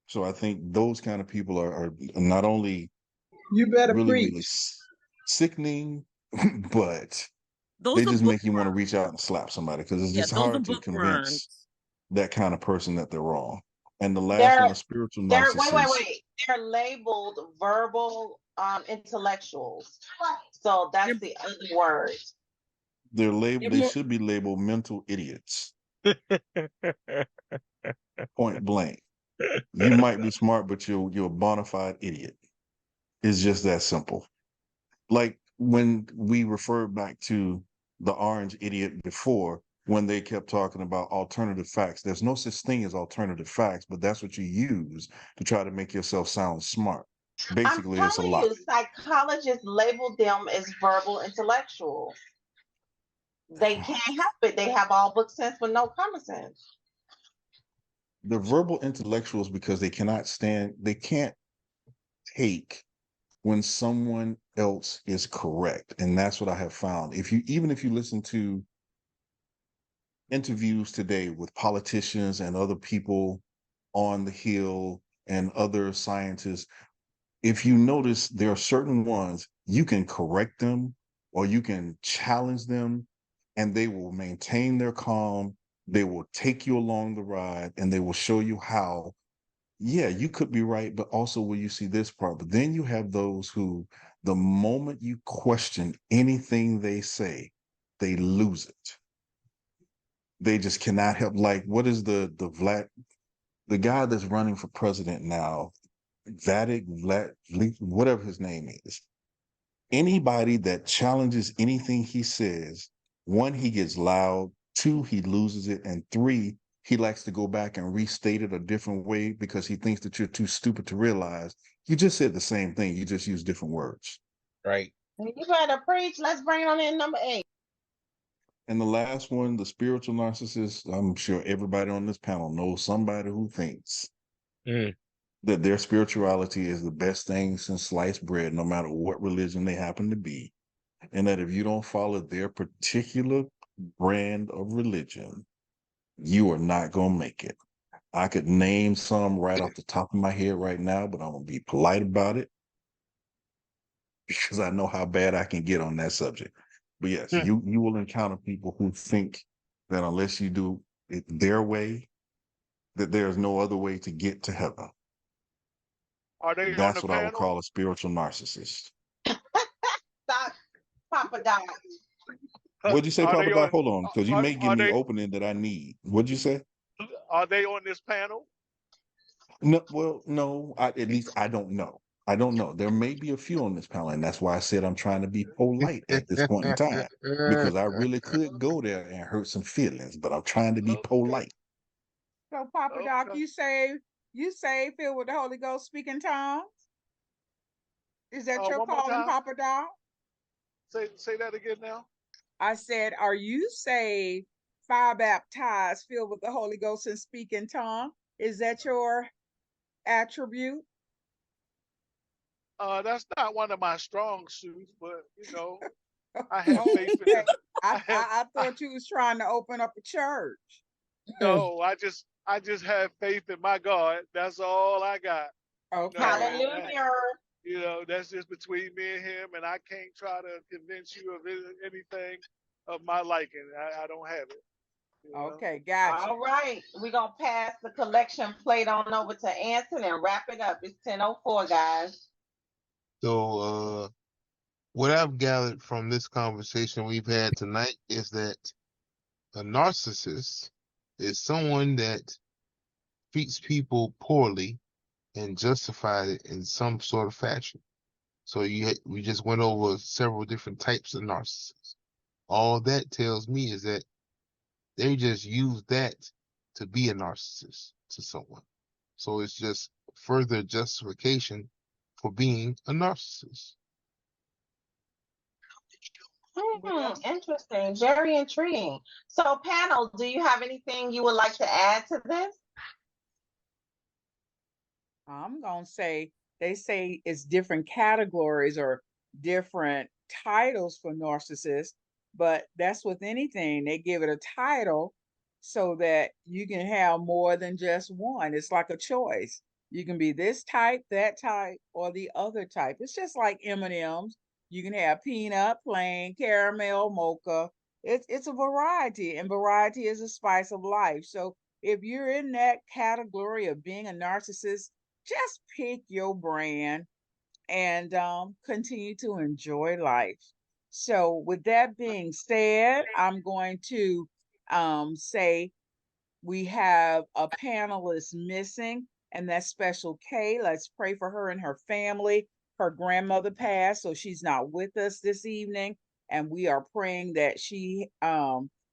So I think those kind of people are not only You better really, preach. really sickening, but Those they are just make you want to bookworms. reach out and slap somebody because it's Yeah, just those are hard to bookworms. convince that kind of person that they're wrong. And the last one, a spiritual narcissist. Wait. They're labeled verbal intellectuals. So that's the other word. They're labeled. They should be labeled mental idiots. Point blank. You might be smart, but you're a bona fide idiot. It's just that simple. Like when we refer back to the orange idiot before, when they kept talking about alternative facts. There's no such thing as alternative facts, but that's what you use to try to make yourself sound smart. Basically, it's a lie. Psychologists label them as verbal intellectuals. They can't help it. They have all book sense with no common sense. The verbal intellectuals, because they can't take when someone else is correct. And that's what I have found. Even if you listen to interviews today with politicians and other people on the Hill and other scientists, if you notice, there are certain ones you can correct them or you can challenge them and they will maintain their calm. They will take you along the ride and they will show you how, yeah, you could be right, but also will you see this part? But then you have those who, the moment you question anything they say, they lose it. They just cannot help. Like, what is the guy that's running for president now, whatever his name is. Anybody that challenges anything he says, one, he gets loud, two, he loses it, and three, he likes to go back and restate it a different way because he thinks that you're too stupid to realize you just said the same thing. You just use different words. Right. You better preach. Let's bring on in number 8. And the last one, the spiritual narcissist, I'm sure everybody on this panel knows somebody who thinks that their spirituality is the best thing since sliced bread, no matter what religion they happen to be. And that if you don't follow their particular brand of religion, you are not going to make it. I could name some right off the top of my head right now, but I'm going to be polite about it because I know how bad I can get on that subject. But yes, you will encounter people who think that unless you do their way, that there's no other way to get to heaven. Are they on That's the what I would panel? call a spiritual narcissist. Stop, Papa Doc. What'd you say, Are Papa they Doc? on? Hold on, because you may give Are me they? opening that I need. What'd you say? Are they on this panel? No, well, no. At least I don't know. I don't know. There may be a few on this panel, and that's why I said I'm trying to be polite at this point in time, because I really could go there and hurt some feelings, but I'm trying to be polite. So, Papa Doc, you say filled with the Holy Ghost, speaking tongues. Is that your One more calling, time. Papa Doc? Say that again now. I said, are you saved, fire baptized, filled with the Holy Ghost, and speak in tongue? Is that your attribute? That's not one of my strong suits, but I have faith in Okay. I thought you was trying to open up a church. No, I just have faith in my God. That's all I got. Okay. Hallelujah. That's just between me and him, and I can't try to convince you of anything of my liking. I don't have it. Okay, gotcha. All right. We're going to pass the collection plate on over to Anson and wrap it up. It's 10:04, guys. So, what I've gathered from this conversation we've had tonight is that a narcissist is someone that treats people poorly and justifies it in some sort of fashion. So we just went over several different types of narcissists. All that tells me is that they just use that to be a narcissist to someone. So it's just further justification for being a narcissist. Interesting. Very intriguing. So, panel, do you have anything you would like to add to this? I'm going to say, they say it's different categories or different titles for narcissists, but that's with anything. They give it a title so that you can have more than just one. It's like a choice. You can be this type, that type, or the other type. It's just like M&Ms. You can have peanut, plain, caramel, mocha. It's a variety, and variety is a spice of life. So if you're in that category of being a narcissist, just pick your brand and continue to enjoy life. So, with that being said, I'm going to say we have a panelist missing, and that's Special K. Let's pray for her and her family. Her grandmother passed, so she's not with us this evening, and we are praying that she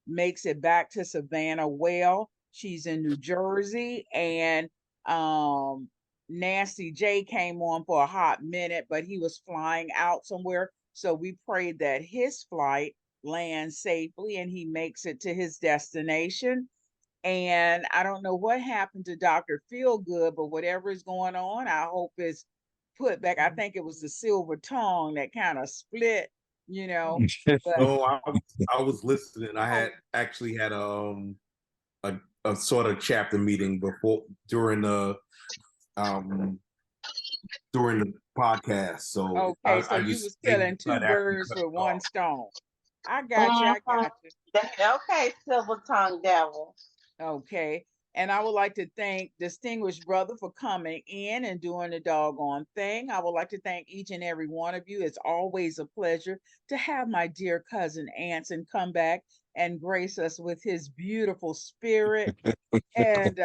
makes it back to Savannah well. She's in New Jersey, and Nasty J came on for a hot minute, but he was flying out somewhere. So we prayed that his flight lands safely and he makes it to his destination. And I don't know what happened to Dr. Feelgood, but whatever is going on, I hope it's put back. I think it was the silver tongue that kind of split, But No, I was listening. I had actually had a sort of chapter meeting during the podcast. So okay, so I you just was killing two birds with one stone. I got you. I got you. Okay, silver tongue devil. Okay. And I would like to thank distinguished brother for coming in and doing the doggone thing. I would like to thank each and every one of you. It's always a pleasure to have my dear cousin Anson come back and grace us with his beautiful spirit. And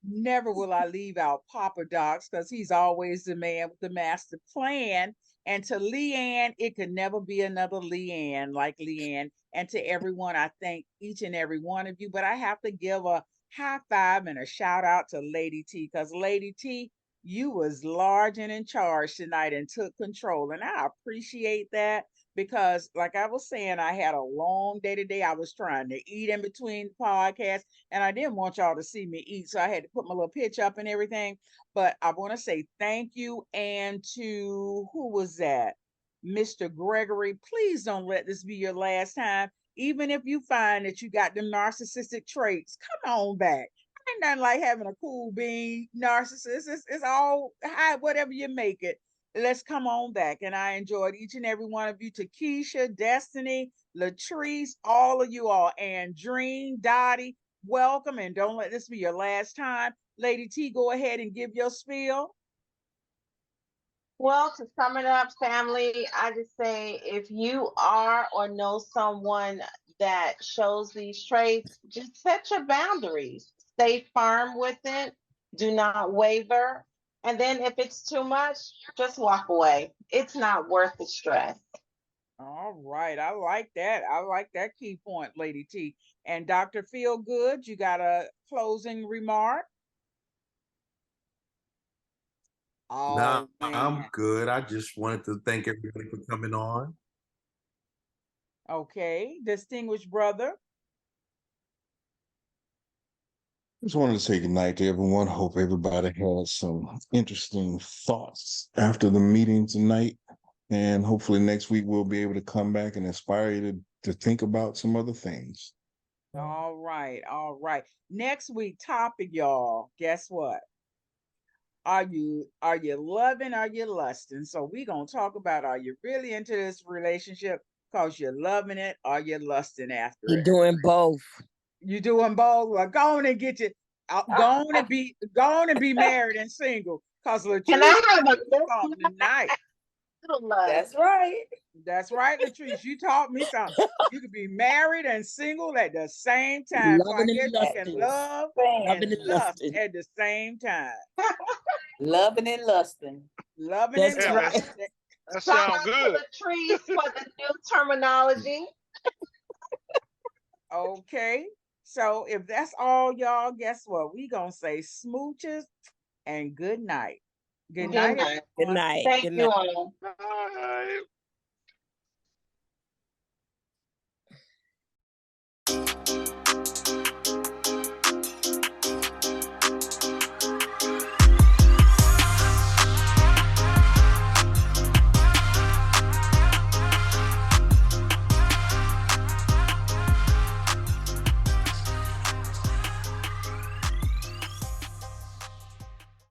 never will I leave out Papa Docs because he's always the man with the master plan. And to Leanne, it could never be another Leanne like Leanne. And to everyone, I thank each and every one of you. But I have to give a high five and a shout out to Lady T, because Lady T, you was large and in charge tonight and took control. And I appreciate that because, like I was saying, I had a long day today. I was trying to eat in between podcasts and I didn't want y'all to see me eat. So I had to put my little pitch up and everything. But I want to say thank you. And to who was that? Mr. Gregory, please don't let this be your last time. Even if you find that you got them narcissistic traits, come on back. Ain't nothing like having a cool bean narcissist. It's all high, whatever you make it. Let's come on back. And I enjoyed each and every one of you. Takesha, Destiny, Latrice, all of you all, and Dream, Dottie, welcome, and don't let this be your last time. Lady T, go ahead and give your spiel. Well, to sum it up, family, I just say if you are or know someone that shows these traits, just set your boundaries. Stay firm with it. Do not waver. And then if it's too much, just walk away. It's not worth the stress. All right. I like that. I like that key point, Lady T. And Dr. Feelgood, you got a closing remark? Nah, Oh, I'm man. good. I just wanted to thank everybody for coming on. Okay. Distinguished brother. Just wanted to say goodnight to everyone. Hope everybody had some interesting thoughts after the meeting tonight. And hopefully next week we'll be able to come back and inspire you to think about some other things. All right. All right. Next week topic, y'all. Guess what? Are you loving, are you lusting? So we're gonna talk about, are you really into this relationship because you're loving it, or you're lusting after You're it? doing both. You doing both? Well, go on and get you go on and be married and single. Cause Latrice Can I have a something tonight. That's right. That's right, Latrice. You taught me something. You could be married and single at the same time. So I Loving and guess you can lusting. love Loving and and lust lusting. at the same time. Loving and lusting. Loving That's and right. lusting. That Shout sounds out good. to Latrice for the new terminology. Okay. So if that's all, y'all, guess what? We gonna say smooches and good night. Good night, Good night. Good everyone. night. Thank Good you night. all. Bye.